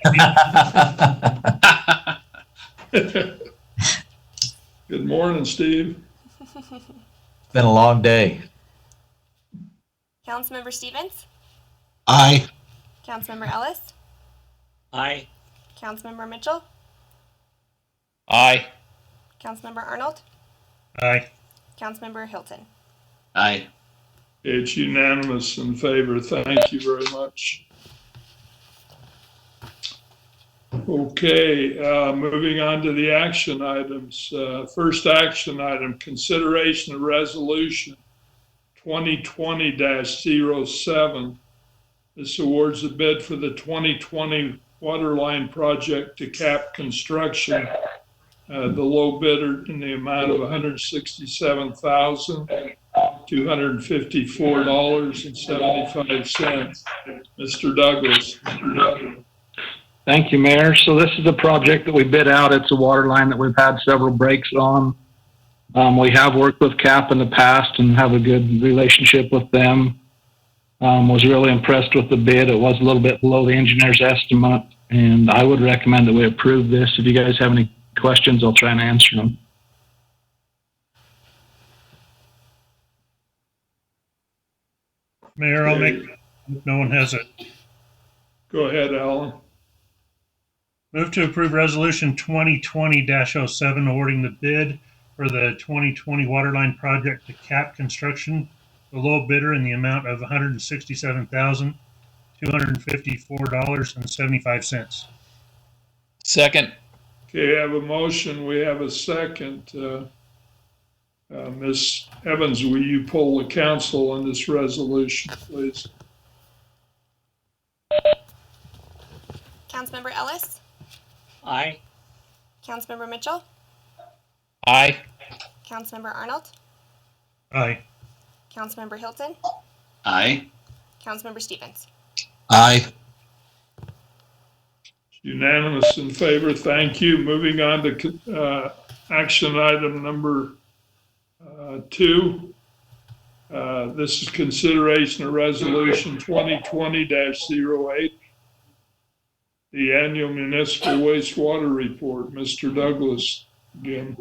to be? Good morning, Steve. It's been a long day. Councilmember Stevens, Aye. Councilmember Ellis, Aye. Councilmember Mitchell, Aye. Councilmember Arnold, Aye. Councilmember Hilton. Aye. It's unanimous in favor. Thank you very much. Okay, moving on to the action items. First action item, consideration of resolution 2020-07. This awards a bid for the 2020 water line project to CAP Construction. The low bidder in the amount of $167,000. $254.75. Mr. Douglas. Thank you, Mayor. So this is a project that we bid out. It's a water line that we've had several breaks on. We have worked with CAP in the past and have a good relationship with them. Was really impressed with the bid. It was a little bit below the engineer's estimate, and I would recommend that we approve this. If you guys have any questions, I'll try and answer them. Mayor, I'll make, if no one has it. Go ahead, Alan. Move to approve resolution 2020-07 awarding the bid for the 2020 waterline project to CAP Construction, the low bidder in the amount of $167,254.75. Second. Okay, I have a motion. We have a second. Ms. Evans, will you poll the council on this resolution, please? Councilmember Ellis, Aye. Councilmember Mitchell, Aye. Councilmember Arnold, Aye. Councilmember Hilton, Aye. Councilmember Stevens. Aye. Unanimous in favor. Thank you. Moving on to action item number 2. This is consideration of resolution 2020-08, the annual municipal wastewater report. Mr. Douglas, again.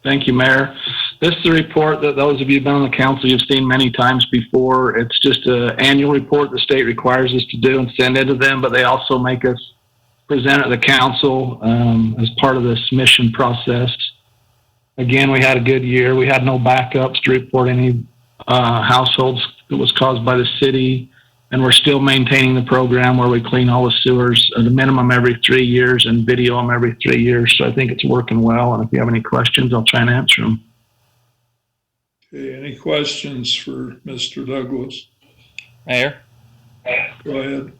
Thank you, Mayor. This is a report that those of you who've been on the council, you've seen many times before. It's just an annual report the state requires us to do and send it to them, but they also make us present it to the council as part of the submission process. Again, we had a good year. We had no backups to report any households that was caused by the city, and we're still maintaining the program where we clean all the sewers at a minimum every 3 years and video them every 3 years. So I think it's working well, and if you have any questions, I'll try and answer them. Okay, any questions for Mr. Douglas? Mayor? Go ahead.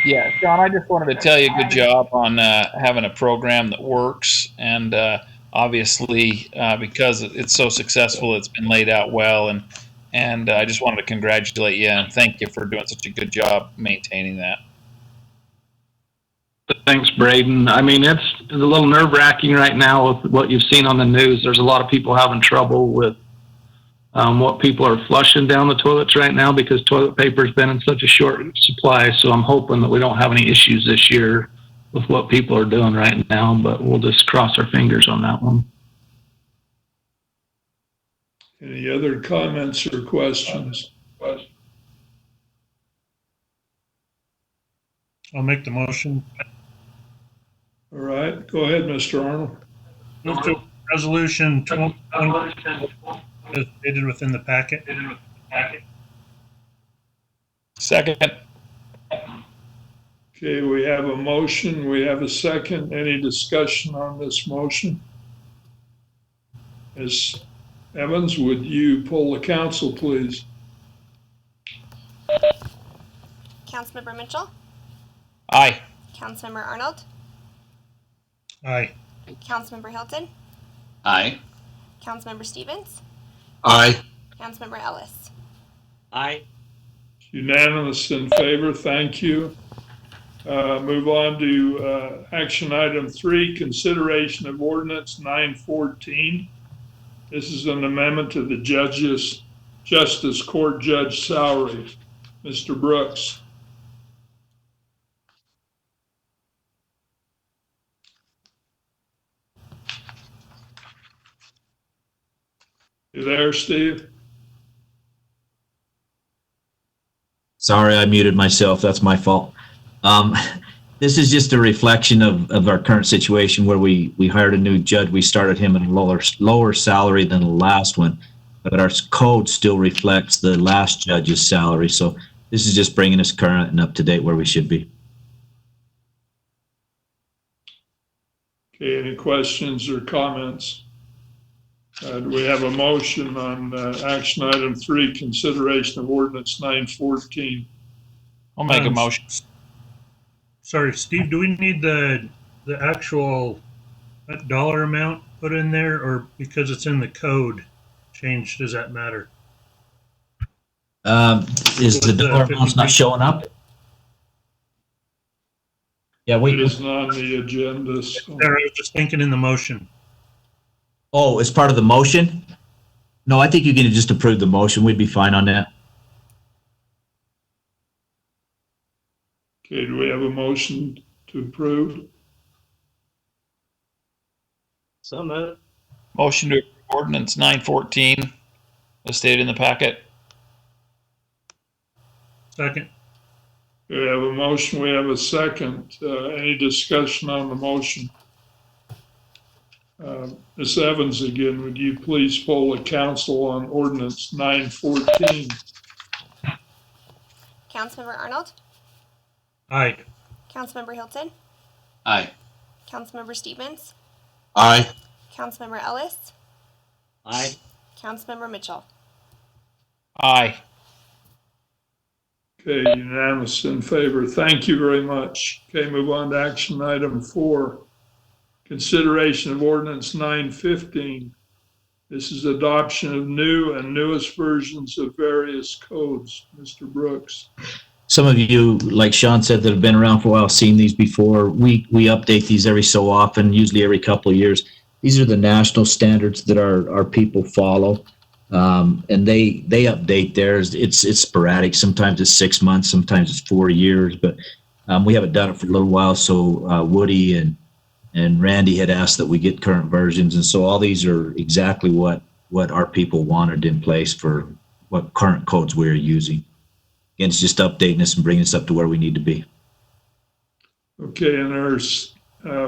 Yeah, John, I just wanted to tell you good job on having a program that works. And obviously, because it's so successful, it's been laid out well. And I just wanted to congratulate you and thank you for doing such a good job maintaining that. Thanks, Braden. I mean, it's a little nerve-wracking right now with what you've seen on the news. There's a lot of people having trouble with what people are flushing down the toilets right now because toilet paper's been in such a short supply. So I'm hoping that we don't have any issues this year with what people are doing right now, but we'll just cross our fingers on that one. Any other comments or questions? I'll make the motion. All right, go ahead, Mr. Arnold. Move to resolution 2020 as stated within the packet. Second. Okay, we have a motion. We have a second. Any discussion on this motion? Ms. Evans, would you poll the council, please? Councilmember Mitchell, Aye. Councilmember Arnold, Aye. Councilmember Hilton, Aye. Councilmember Stevens, Aye. Councilmember Ellis. Aye. Unanimous in favor. Thank you. Move on to action item 3, consideration of ordinance 914. This is an amendment to the Justice Court Judge salary. Mr. Brooks. You there, Steve? Sorry, I muted myself. That's my fault. This is just a reflection of our current situation where we hired a new judge. We started him at a lower salary than the last one, but our code still reflects the last judge's salary. So this is just bringing us current and up to date where we should be. Okay, any questions or comments? Do we have a motion on action item 3, consideration of ordinance 914? I'll make a motion. Sorry, Steve, do we need the actual dollar amount put in there, or because it's in the code, change does that matter? Is the dollar amounts not showing up? Yeah, It isn't on the agenda, so. I was just thinking in the motion. Oh, as part of the motion? No, I think you can just approve the motion. We'd be fine on that. Okay, do we have a motion to approve? So moved. Motion to approve ordinance 914, as stated in the packet. Second. We have a motion, we have a second. Any discussion on the motion? Ms. Evans, again, would you please poll the council on ordinance 914? Councilmember Arnold, Aye. Councilmember Hilton, Aye. Councilmember Stevens, Aye. Councilmember Ellis, Aye. Councilmember Mitchell. Aye. Okay, unanimous in favor. Thank you very much. Okay, move on to action item 4. Consideration of ordinance 915. This is adoption of new and newest versions of various codes. Mr. Brooks. Some of you, like Sean said, that have been around for a while, seen these before. We update these every so often, usually every couple of years. These are the national standards that our people follow. And they update theirs. It's sporadic. Sometimes it's 6 months, sometimes it's 4 years, but we haven't done it for a little while. So Woody and Randy had asked that we get current versions. And so all these are exactly what our people wanted in place for what current codes we're using. Again, it's just updating us and bringing us up to where we need to be. Okay, in our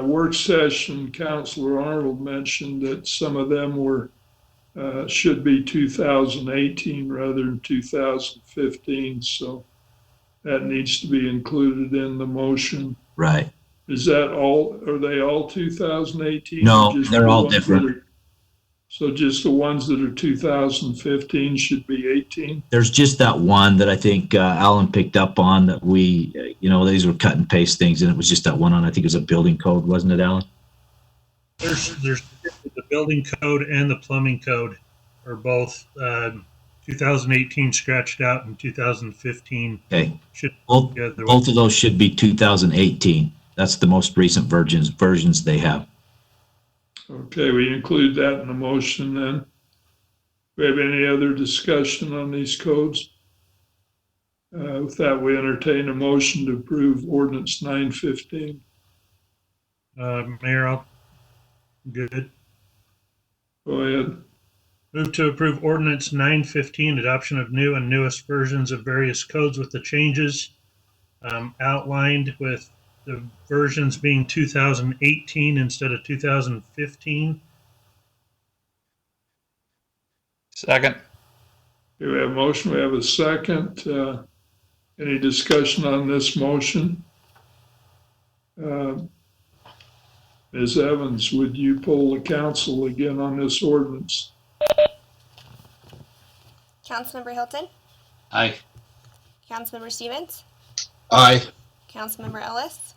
work session, Councilor Arnold mentioned that some of them were should be 2018 rather than 2015. So that needs to be included in the motion. Right. Is that all? Are they all 2018? No, they're all different. So just the ones that are 2015 should be 18? There's just that one that I think Alan picked up on that we, these were cut and paste things, and it was just that one on, I think it was a building code, wasn't it, Alan? There's the building code and the plumbing code are both 2018 scratched out and 2015. Okay. Both of those should be 2018. That's the most recent versions they have. Okay, we include that in the motion then. We have any other discussion on these codes? With that, we entertain a motion to approve ordinance 915. Mayor, good. Go ahead. Move to approve ordinance 915, adoption of new and newest versions of various codes with the changes outlined, with the versions being 2018 instead of 2015. Second. Okay, we have a motion, we have a second. Any discussion on this motion? Ms. Evans, would you poll the council again on this ordinance? Councilmember Hilton, Aye. Councilmember Stevens, Aye. Councilmember Ellis,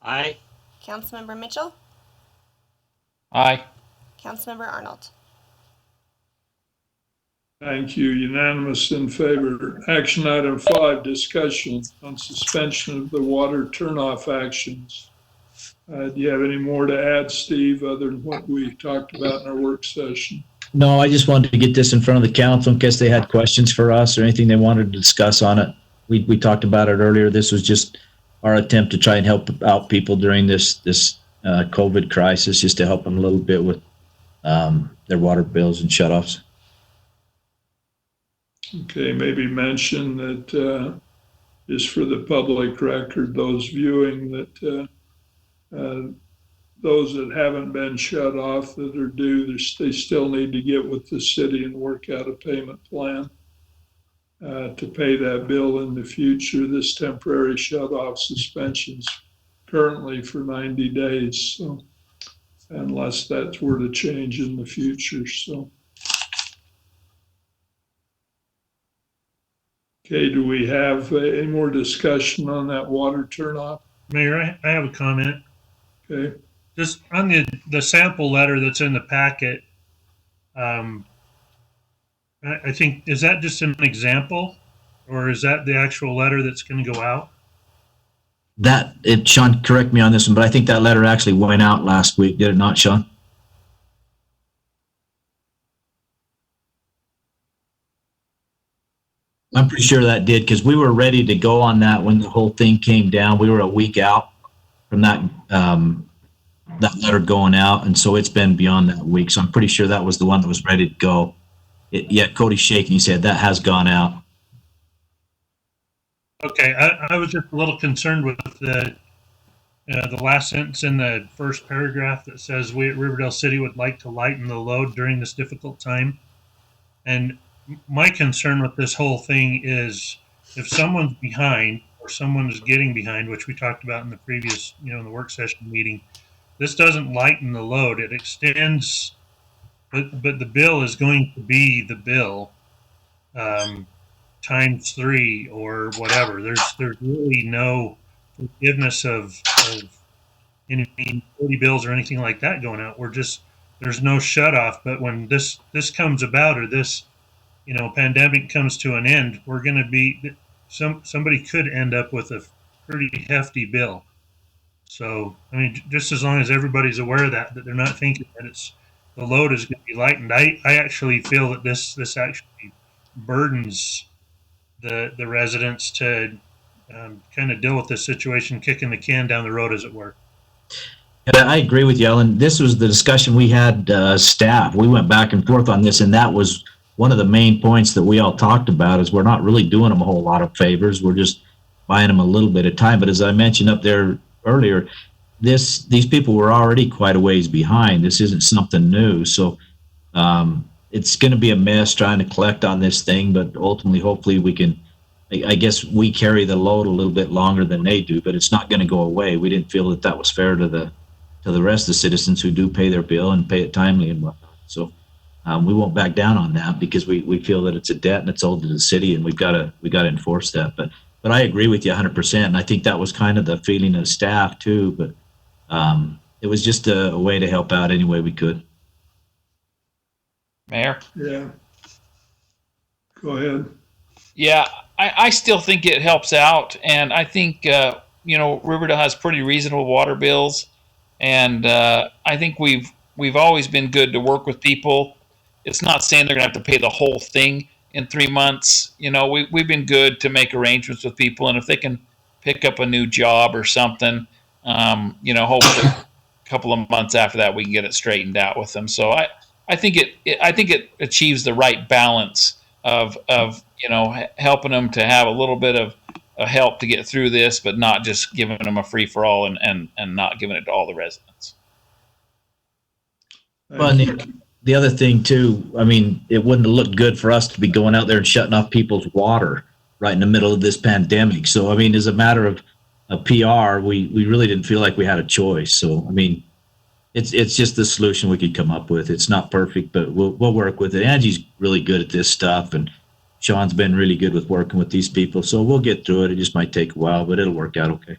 Aye. Councilmember Mitchell, Aye. Councilmember Arnold. Thank you. Unanimous in favor. Action item 5, discussion on suspension of the water turnoff actions. Do you have any more to add, Steve, other than what we talked about in our work session? No, I just wanted to get this in front of the council in case they had questions for us or anything they wanted to discuss on it. We talked about it earlier. This was just our attempt to try and help out people during this COVID crisis, just to help them a little bit with their water bills and shutoffs. Okay, maybe mention that just for the public record, those viewing that those that haven't been shut off that are due, they still need to get with the city and work out a payment plan to pay that bill in the future. This temporary shut-off suspension's currently for 90 days, so unless that were to change in the future. So, okay, do we have any more discussion on that water turnoff? Mayor, I have a comment. Okay. Just on the sample letter that's in the packet, I think, is that just an example, or is that the actual letter that's going to go out? Sean, correct me on this one, but I think that letter actually went out last week, did it not, Sean? I'm pretty sure that did, because we were ready to go on that when the whole thing came down. We were a week out from that letter going out, and so it's been beyond that week. So I'm pretty sure that was the one that was ready to go. Yeah, Cody's shaking. He said that has gone out. Okay, I was just a little concerned with the last sentence in the first paragraph that says we at Riverdale City would like to lighten the load during this difficult time. And my concern with this whole thing is if someone's behind or someone is getting behind, which we talked about in the previous, in the work session meeting, this doesn't lighten the load. It extends, but the bill is going to be the bill times 3 or whatever. There's really no forgiveness of any 40 bills or anything like that going out. There's no shut off. But when this comes about, or this pandemic comes to an end, we're going to be somebody could end up with a pretty hefty bill. So I mean, just as long as everybody's aware of that they're not thinking that the load is going to be lightened. I actually feel that this actually burdens the residents to kind of deal with this situation, kicking the can down the road, as it were. And I agree with you, Ellen. This was the discussion we had, staff. We went back and forth on this, and that was one of the main points that we all talked about is we're not really doing them a whole lot of favors. We're just buying them a little bit of time. But as I mentioned up there earlier, these people were already quite a ways behind. This isn't something new. So it's going to be a mess trying to collect on this thing, but ultimately, hopefully we can, I guess we carry the load a little bit longer than they do, but it's not going to go away. We didn't feel that was fair to the rest of the citizens who do pay their bill and pay it timely and whatnot. So we won't back down on that because we feel that it's a debt and it's owed to the city, and we've got to enforce that. But I agree with you 100%, and I think that was kind of the feeling of staff too. But it was just a way to help out any way we could. Mayor? Yeah. Go ahead. Yeah, I still think it helps out, and I think Riverdale has pretty reasonable water bills, and I think we've always been good to work with people. It's not saying they're gonna have to pay the whole thing in 3 months. We've been good to make arrangements with people, and if they can pick up a new job or something, hopefully a couple of months after that we can get it straightened out with them. So I think it achieves the right balance of helping them to have a little bit of help to get through this, but not just giving them a free for all and not giving it to all the residents. Well, the other thing too, I mean, it wouldn't have looked good for us to be going out there and shutting off people's water right in the middle of this pandemic. So, I mean, as a matter of a PR, we really didn't feel like we had a choice. So, I mean, it's just the solution we could come up with. It's not perfect, but we'll work with it. Angie's really good at this stuff, and Sean's been really good with working with these people. So we'll get through it. It just might take a while, but it'll work out okay.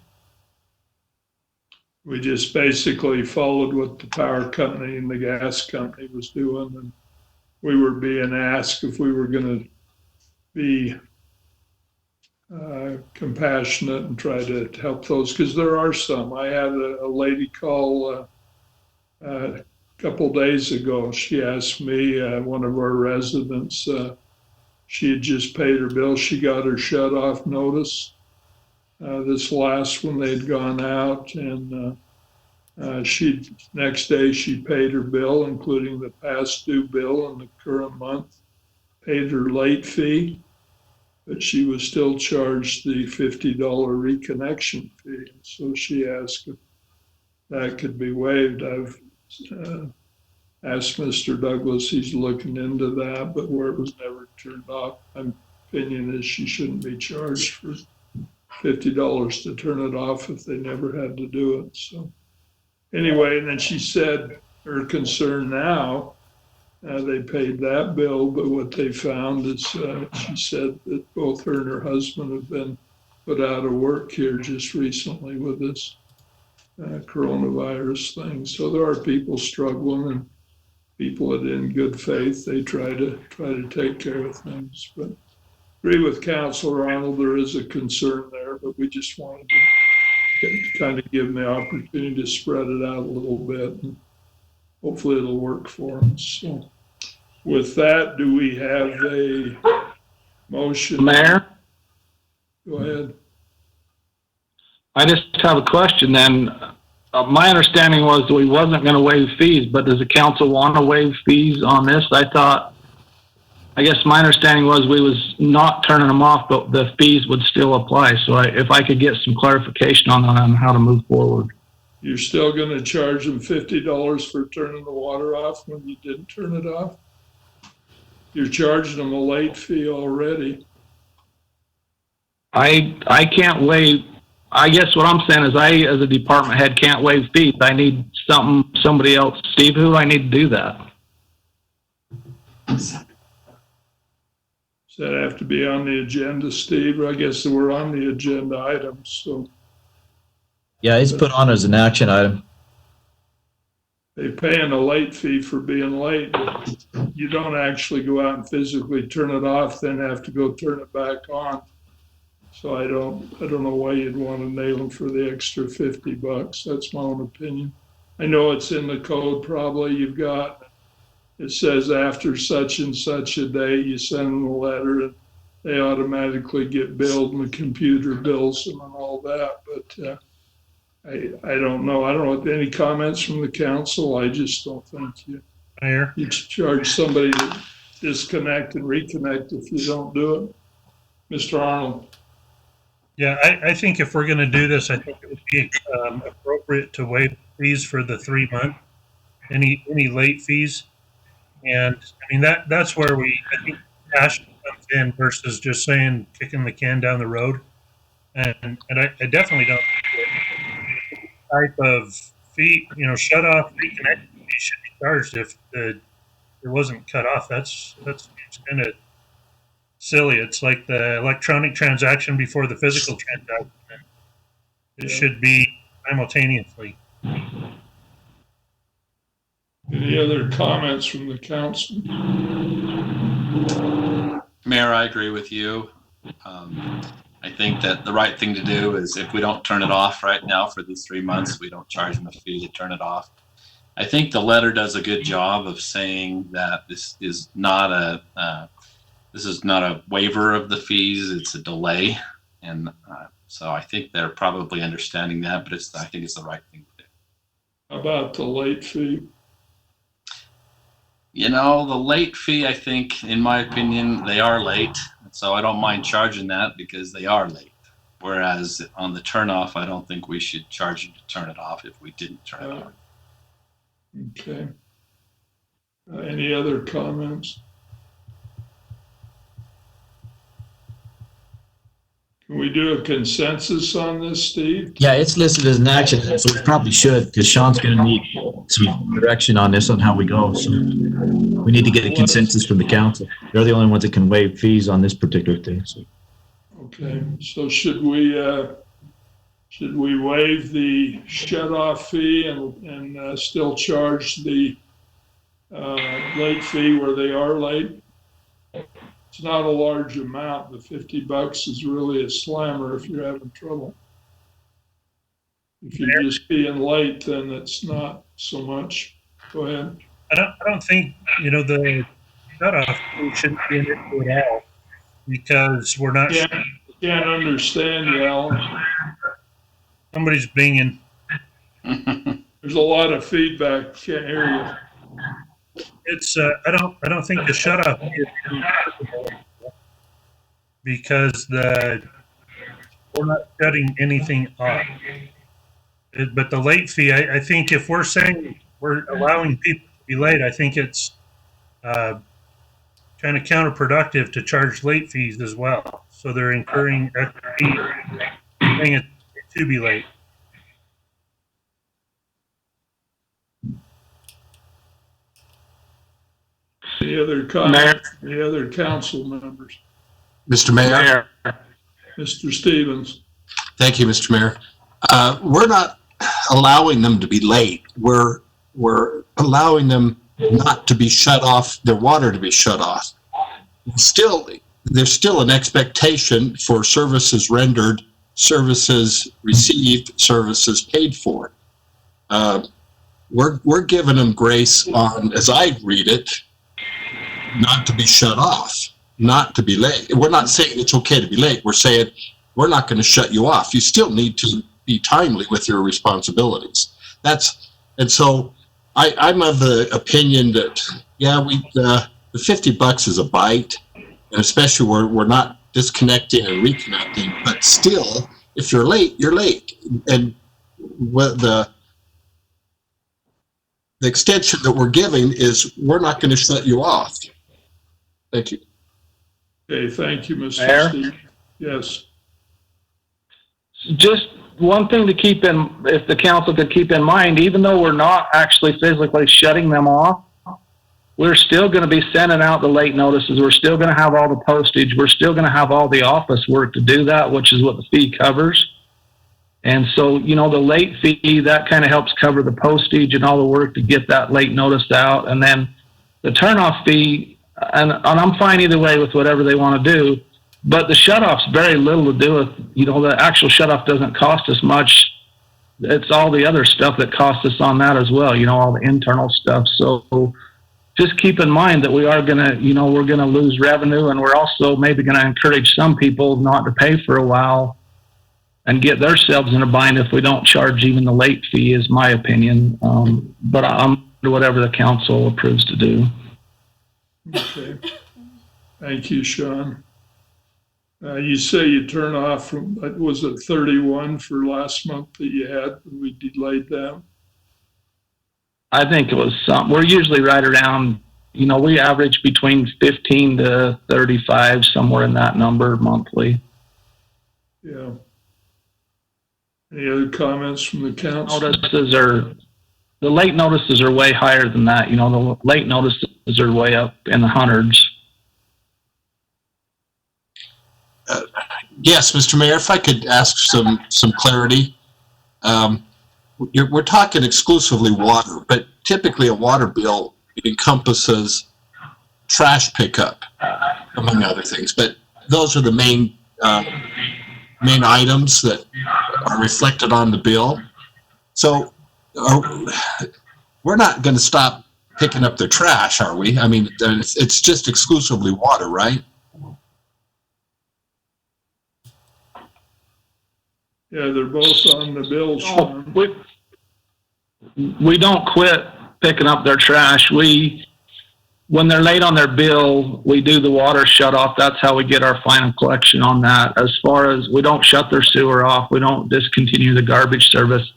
We just basically followed what the power company and the gas company was doing, and we were being asked if we were going to be compassionate and try to help those, because there are some. I had a lady call a couple days ago. She asked me, one of our residents, she had just paid her bill. She got her shut off notice. This last one they'd gone out, and next day she paid her bill, including the past due bill and the current month, paid her late fee, but she was still charged the $50 reconnection fee. So she asked if that could be waived. I've asked Mr. Douglas, he's looking into that, but where it was never turned off, my opinion is she shouldn't be charged for $50 to turn it off if they never had to do it. So anyway, and then she said her concern now, they paid that bill, but what they found is she said that both her and her husband have been put out of work here just recently with this coronavirus thing. So there are people struggling, and people that in good faith, they try to take care of things. But agree with Councilor Arnold, there is a concern there, but we just wanted to kind of give them the opportunity to spread it out a little bit, and hopefully it'll work for them. So with that, do we have a motion? Mayor, Go ahead. I just have a question then. My understanding was we wasn't going to waive fees, but does the council want to waive fees on this? I guess my understanding was we was not turning them off, but the fees would still apply. So if I could get some clarification on how to move forward. You're still going to charge them $50 for turning the water off when you didn't turn it off? You're charging them a late fee already. I can't waive. I guess what I'm saying is I, as a department head, can't waive fees. I need somebody else. Steve, who I need to do that? Does that have to be on the agenda, Steve? I guess we're on the agenda items, so. Yeah, it's put on as an action item. They paying a late fee for being late. You don't actually go out and physically turn it off, then have to go turn it back on. So I don't know why you'd want to nail them for the extra $50. That's my own opinion. I know it's in the code probably. You've got, it says after such and such a day, you send them a letter and they automatically get billed and the computer bills them and all that. But I don't know. I don't know. Any comments from the council? I just don't think you charge somebody to disconnect and reconnect if you don't do it. Mr. Arnold. Yeah, I think if we're going to do this, I think it would be appropriate to waive fees for the 3 month, any late fees. And I mean, that's where I think passion comes in versus just saying, kicking the can down the road. And I definitely don't think type of fee, shut off, reconnect fee should be charged if it wasn't cut off. That's kind of silly. It's like the electronic transaction before the physical transaction. It should be simultaneously. Any other comments from the council? Mayor, I agree with you. I think that the right thing to do is if we don't turn it off right now for these 3 months, we don't charge them a fee to turn it off. I think the letter does a good job of saying that this is not a waiver of the fees, it's a delay. And so I think they're probably understanding that, but I think it's the right thing to do. How about the late fee? The late fee, I think, in my opinion, they are late. So I don't mind charging that because they are late. Whereas on the turn off, I don't think we should charge them to turn it off if we didn't turn it on. Okay. Any other comments? Can we do a consensus on this, Steve? Yeah, it's listed as an action, so we probably should, because Sean's going to need some direction on this on how we go. So we need to get a consensus from the council. They're the only ones that can waive fees on this particular thing. So. Okay, so should we waive the shut-off fee and still charge the late fee where they are late? It's not a large amount. The $50 is really a slammer if you're having trouble. If you're just being late, then it's not so much. Go ahead. I don't think the cutoff shouldn't be an issue at all because we're not. Can't understand you, Alan. Somebody's binging. There's a lot of feedback. Can't hear you. It's I don't think the shut off is because we're not shutting anything off. But the late fee, I think if we're saying we're allowing people to be late, I think it's kind of counterproductive to charge late fees as well. So they're incurring extra fees saying it to be late. Any other comments? Any other council members? Mr. Mayor. Mr. Stevens. Thank you, Mr. Mayor. We're not allowing them to be late. We're allowing them not to be shut off, their water to be shut off. There's still an expectation for services rendered, services received, services paid for. We're giving them grace on, as I read it, not to be shut off, not to be late. We're not saying it's okay to be late. We're saying we're not going to shut you off. You still need to be timely with your responsibilities. And so I'm of the opinion that, yeah, the $50 is a bite, and especially we're not disconnecting and reconnecting, but still, if you're late, you're late. And the extension that we're giving is we're not going to shut you off. Thank you. Okay, thank you, Mr. Mayor? Steve. Yes. Just one thing to keep in, if the council could keep in mind, even though we're not actually physically shutting them off, we're still going to be sending out the late notices. We're still going to have all the postage. We're still going to have all the office work to do that, which is what the fee covers. And so, the late fee, that kind of helps cover the postage and all the work to get that late notice out. And then the turnoff fee, and I'm fine either way with whatever they want to do, but the shutoff's very little to do with, the actual shutoff doesn't cost us much. It's all the other stuff that costs us on that as well, all the internal stuff. So just keep in mind that we are going to, we're going to lose revenue, and we're also maybe going to encourage some people not to pay for a while and get themselves in a bind if we don't charge even the late fee, is my opinion. But I'm whatever the council approves to do. Okay. Thank you, Sean. You say you turn off from, was it 31 for last month that you had when we delayed that? I think it was we're usually right around, we average between 15 to 35, somewhere in that number monthly. Yeah. Any other comments from the council? The late notices are way higher than that. The late notices are way up in the hundreds. Yes, Mr. Mayor, if I could ask some clarity. We're talking exclusively water, but typically a water bill encompasses trash pickup, among other things. But those are the main items that are reflected on the bill. So we're not going to stop picking up their trash, are we? I mean, it's just exclusively water, right? Yeah, they're both on the bill, Sean. We don't quit picking up their trash. When they're late on their bill, we do the water shut off. That's how we get our final collection on that. As far as, we don't shut their sewer off. We don't discontinue the garbage service.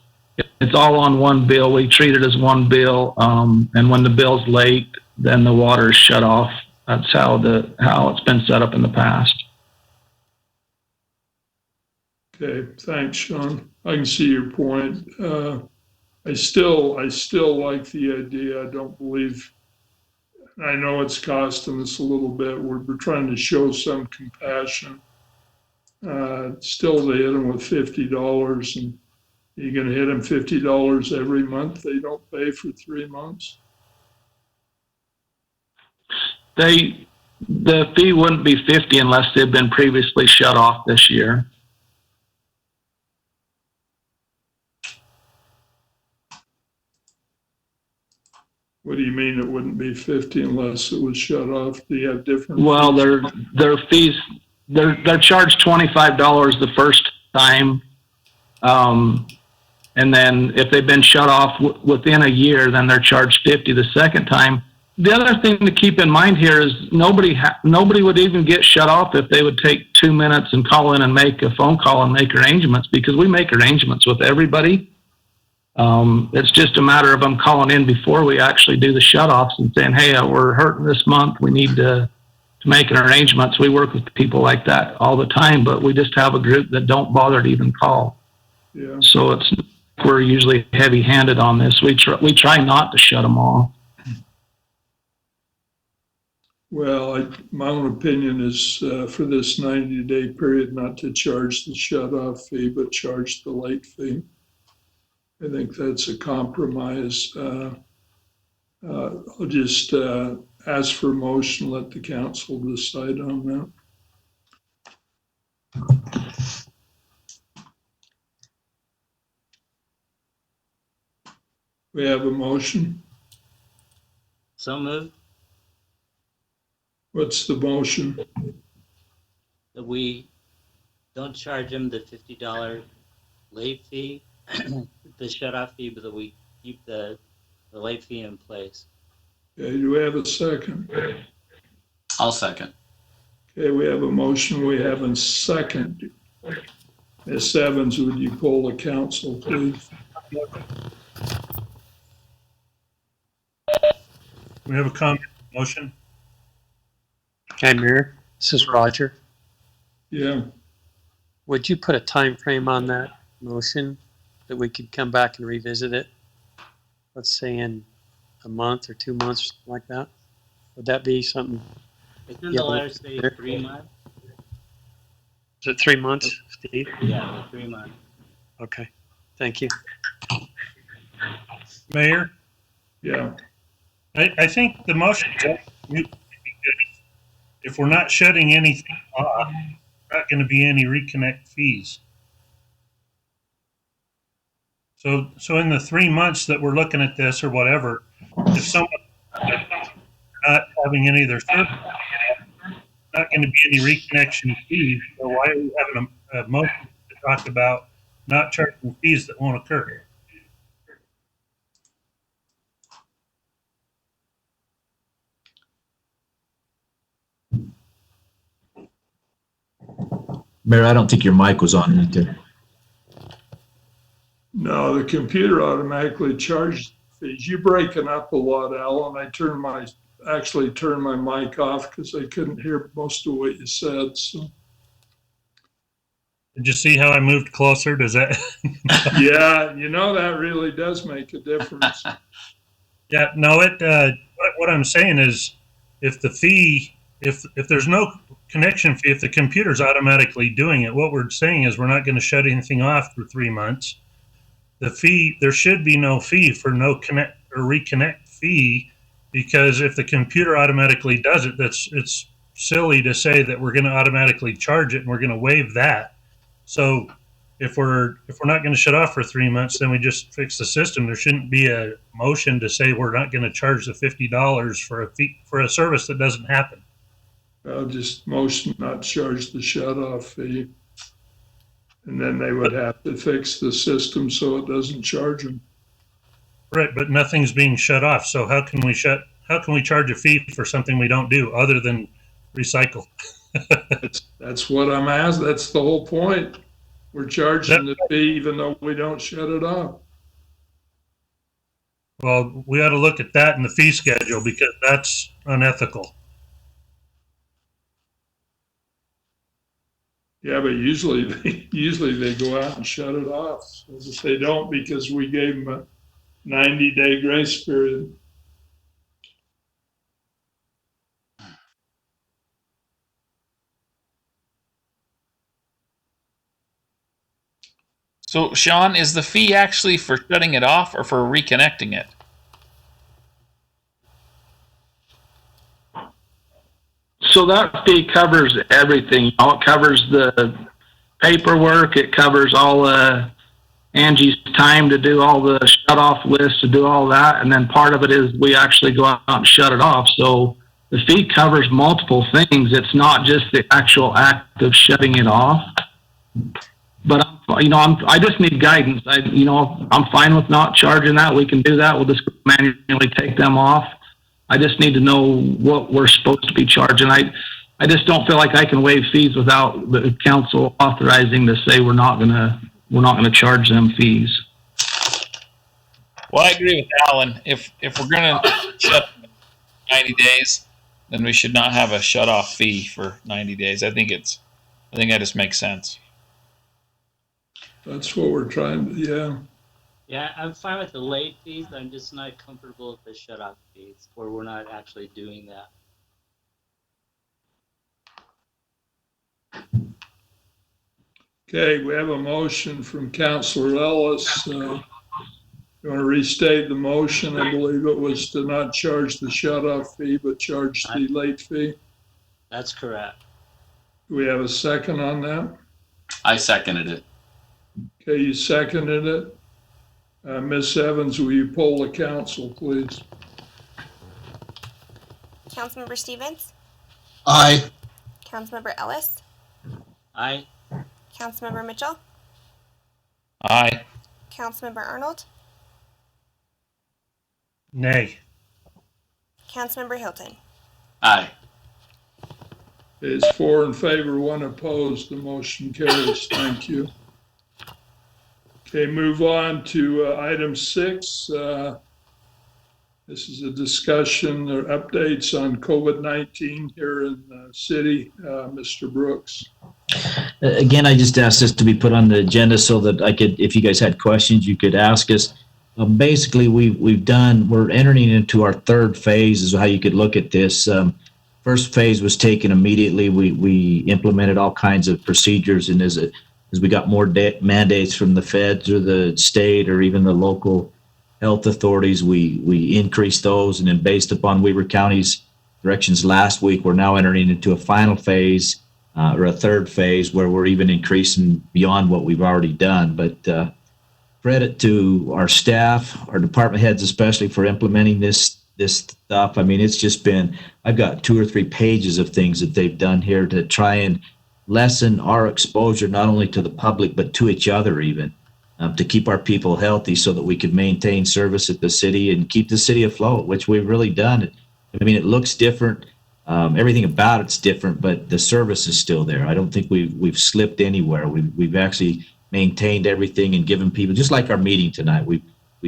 It's all on one bill. We treat it as one bill. And when the bill's late, then the water is shut off. That's how it's been set up in the past. Okay, thanks, Sean. I can see your point. I still like the idea. I don't believe, I know it's costing us a little bit. We're trying to show some compassion. Still, they hit them with $50, and you're going to hit them $50 every month. They don't pay for 3 months. The fee wouldn't be 50 unless they've been previously shut off this year. What do you mean it wouldn't be 50 unless it was shut off? Do you have different? Well, their fees, they're charged $25 the first time. And then if they've been shut off within a year, then they're charged $50 the second time. The other thing to keep in mind here is nobody would even get shut off if they would take 2 minutes and call in and make a phone call and make arrangements, because we make arrangements with everybody. It's just a matter of them calling in before we actually do the shutoffs and saying, hey, we're hurting this month. We need to make an arrangement. So we work with people like that all the time, but we just have a group that don't bother to even call. Yeah. So we're usually heavy handed on this. We try not to shut them off. Well, my own opinion is for this 90-day period, not to charge the shut-off fee, but charge the late fee. I think that's a compromise. I'll just ask for a motion, let the council decide on that. We have a motion. So moved What's the motion? that we don't charge them the $50 late fee, the shut-off fee, but that we keep the late fee in place. Okay, do we have a second? I'll second. Okay, we have a motion. We have a second. Ms. Evans, would you poll the council, please? We have a comment motion. Hi, Mayor. This is Roger. Yeah, Would you put a time frame on that motion that we could come back and revisit it? Let's say in a month or 2 months, something like that. Would that be something? Isn't Yeah, the letter say sure. 3 months? Is it 3 months, Steve? Yeah, the 3 months. Okay. Thank you. Mayor, yeah. I think the motion, if we're not shutting anything off, not going to be any reconnect fees. So in the 3 months that we're looking at this or whatever, if someone not having any of their service, not going to be any reconnection fees. So why are we having a motion to talk about not charging fees that won't occur? Mayor, I don't think your mic was on right there. No, the computer automatically charges fees. You're breaking up a lot, Alan. I actually turned my mic off because I couldn't hear most of what you said. So Did you see how I moved closer? Does that? yeah, that really does make a difference. Yeah, no, what I'm saying is if the fee, if there's no connection fee, if the computer's automatically doing it, what we're saying is we're not going to shut anything off for 3 months. The fee, there should be no fee for no connect or reconnect fee, because if the computer automatically does it, it's silly to say that we're going to automatically charge it and we're going to waive that. So if we're not going to shut off for 3 months, then we just fix the system. There shouldn't be a motion to say we're not going to charge the $50 for a fee for a service that doesn't happen. I'll just motion not charge the shut-off fee. And then they would have to fix the system so it doesn't charge them. Right, but nothing's being shut off. So how can we charge a fee for something we don't do other than recycle? That's what I'm asking. That's the whole point. We're charging the fee even though we don't shut it off. Well, we ought to look at that in the fee schedule because that's unethical. Yeah, but usually they go out and shut it off. So if they don't, because we gave them a 90-day grace period. So, Sean, is the fee actually for shutting it off or for reconnecting it? So that fee covers everything. It covers the paperwork. It covers all Angie's time to do all the shut off lists, to do all that. And then part of it is we actually go out and shut it off. So the fee covers multiple things. It's not just the actual act of shutting it off. But I just need guidance. I'm fine with not charging that. We can do that. We'll just manually take them off. I just need to know what we're supposed to be charging. I just don't feel like I can waive fees without the council authorizing to say we're not gonna charge them fees. Well, I agree with Alan. If we're going to shut 90 days, then we should not have a shut off fee for 90 days. I think that just makes sense. That's what we're trying to, yeah. Yeah, I'm fine with the late fees. I'm just not comfortable with the shut-off fees, where we're not actually doing that. Okay, we have a motion from Councilor Ellis You want to restate the motion? I believe it was to not charge the shut-off fee, but charge the late fee. That's correct. Do we have a second on that? I seconded it. Okay, you seconded it. Ms. Evans, will you poll the council, please? Councilmember Stevens, Aye. Councilmember Ellis, Aye. Councilmember Mitchell, Aye. Councilmember Arnold, Nay. Councilmember Hilton. Aye. It's 4 in favor, 1 opposed. The motion carries. Thank you. Okay, move on to item 6. This is a discussion or updates on COVID-19 here in the city. Mr. Brooks. Again, I just asked this to be put on the agenda so that I could, if you guys had questions, you could ask us. Basically, we're entering into our third phase is how you could look at this. First phase was taken immediately. We implemented all kinds of procedures, and as we got more mandates from the feds or the state or even the local health authorities, we increased those, and then based upon Weber County's directions last week, we're now entering into a final phase or a third phase where we're even increasing beyond what we've already done. But credit to our staff, our department heads especially, for implementing this stuff. I mean, it's just been, I've got 2 or 3 pages of things that they've done here to try and lessen our exposure not only to the public but to each other even. To keep our people healthy so that we could maintain service at the city and keep the city afloat, which we've really done. I mean, it looks different. Everything about it's different, but the service is still there. I don't think we've slipped anywhere. We've actually maintained everything and given people, just like our meeting tonight, we've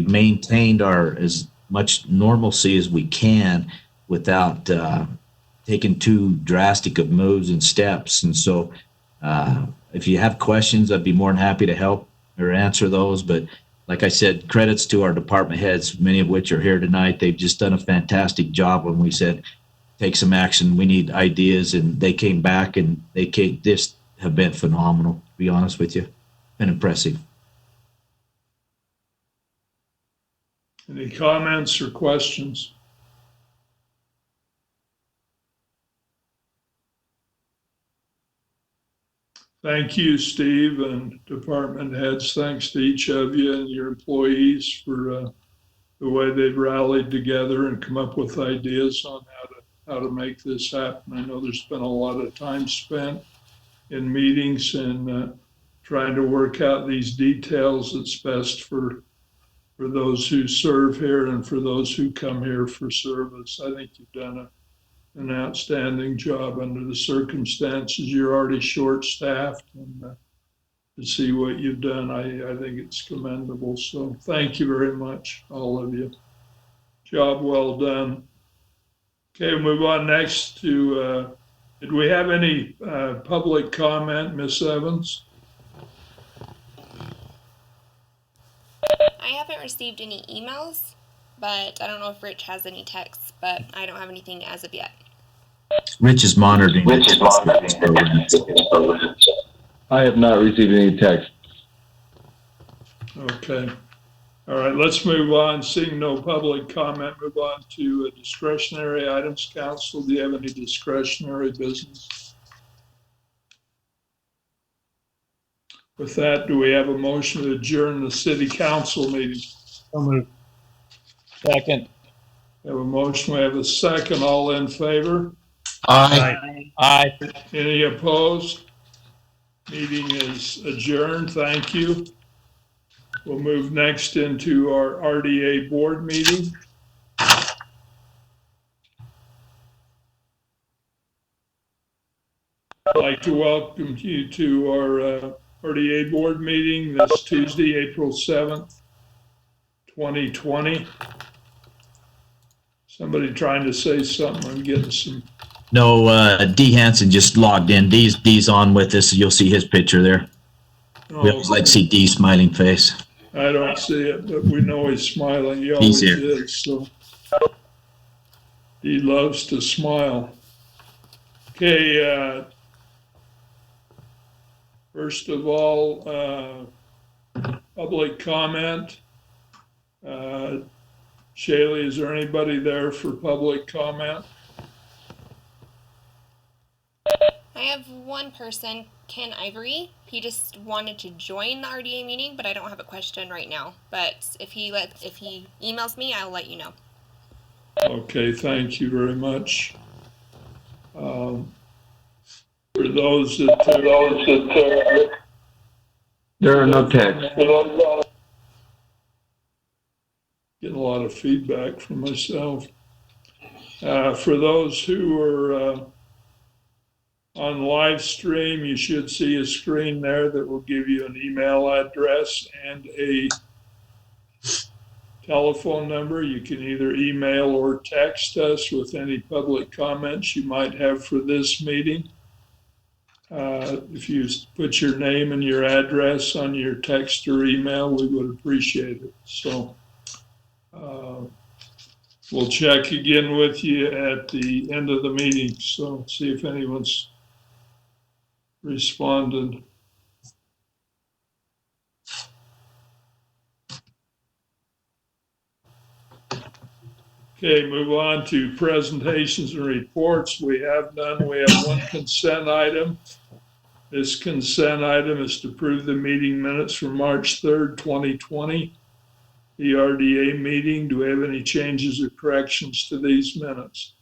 maintained our as much normalcy as we can without taking too drastic of moves and steps. And so if you have questions, I'd be more than happy to help or answer those. But like I said, credits to our department heads, many of which are here tonight. They've just done a fantastic job when we said, take some action. We need ideas. And they came back and this have been phenomenal, to be honest with you. Been impressive. Any comments or questions? Thank you, Steve, and department heads. Thanks to each of you and your employees for the way they've rallied together and come up with ideas on how to make this happen. I know there's been a lot of time spent in meetings and trying to work out these details that's best for those who serve here and for those who come here for service. I think you've done an outstanding job under the circumstances. You're already short-staffed, and to see what you've done, I think it's commendable. So thank you very much, all of you. Job well done. Okay, we'll move on next to, did we have any public comment, Ms. Evans? I haven't received any emails, but I don't know if Rich has any texts, but I don't have anything as of yet. Rich is monitoring. I have not received any text. Okay. All right, let's move on. Seeing no public comment, move on to discretionary items. Council, do you have any discretionary business? With that, do we have a motion to adjourn the city council meeting? So moved. Second. We have a motion, we have a second. All in favor? Aye. Aye. Any opposed? Meeting is adjourned. Thank you. We'll move next into our RDA board meeting. I'd like to welcome you to our RDA board meeting this Tuesday, April 7th, 2020. Somebody trying to say something. I'm getting some. No, D. Hansen just logged in. D's on with us. You'll see his picture there. We always like to see D's smiling face. I don't see it, but we know he's smiling. He He's always here. is. So he loves to smile. Okay. First of all, public comment. Shaylee, is there anybody there for public comment? I have one person, Ken Ivory. He just wanted to join the RDA meeting, but I don't have a question right now. But if he emails me, I'll let you know. Okay, thank you very much. For those that There are no texts. getting a lot of feedback from myself. For those who are on live stream, you should see a screen there that will give you an email address and a telephone number. You can either email or text us with any public comments you might have for this meeting. If you put your name and your address on your text or email, we would appreciate it. So we'll check again with you at the end of the meeting. So see if anyone's responded. Okay, move on to presentations and reports. We have none. We have one consent item. This consent item is to approve the meeting minutes from March 3rd, 2020, the RDA meeting. Do we have any changes or corrections to these minutes?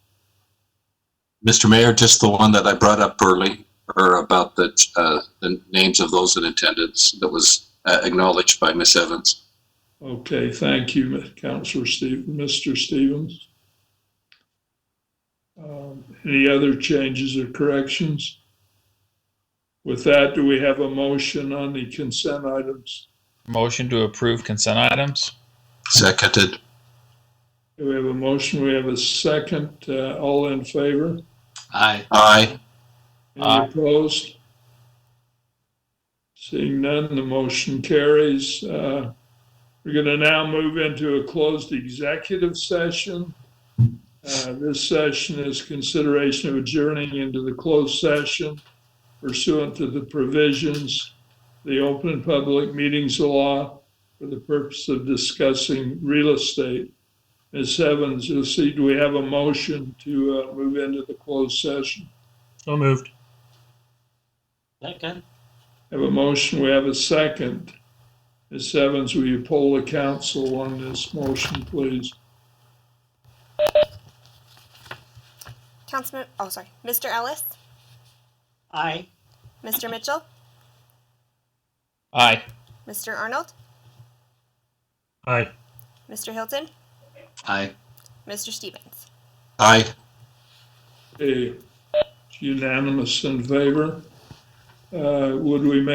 Mr. Mayor, just the one that I brought up early, or about the names of those in attendance that was acknowledged by Ms. Evans. Okay, thank you, Councilor Mr. Stevens. Any other changes or corrections? With that, do we have a motion on the consent items? Motion to approve consent items. Seconded. Do we have a motion? We have a second. All in favor? Aye. Aye. Any opposed? Seeing none, the motion carries. We're going to now move into a closed executive session. This session is consideration of adjourning into the closed session pursuant to the provisions of the Open Public Meetings Law for the purpose of discussing real estate. Ms. Evans, you'll see, do we have a motion to move into the closed session? So moved. Second. Have a motion, we have a second. Ms. Evans, will you poll the council on this motion, please? Mr. Ellis? Aye. Mr. Mitchell? Aye. Mr. Arnold? Aye. Mr. Hilton? Aye. Mr. Stevens? Aye. Okay, unanimous in favor. Would we make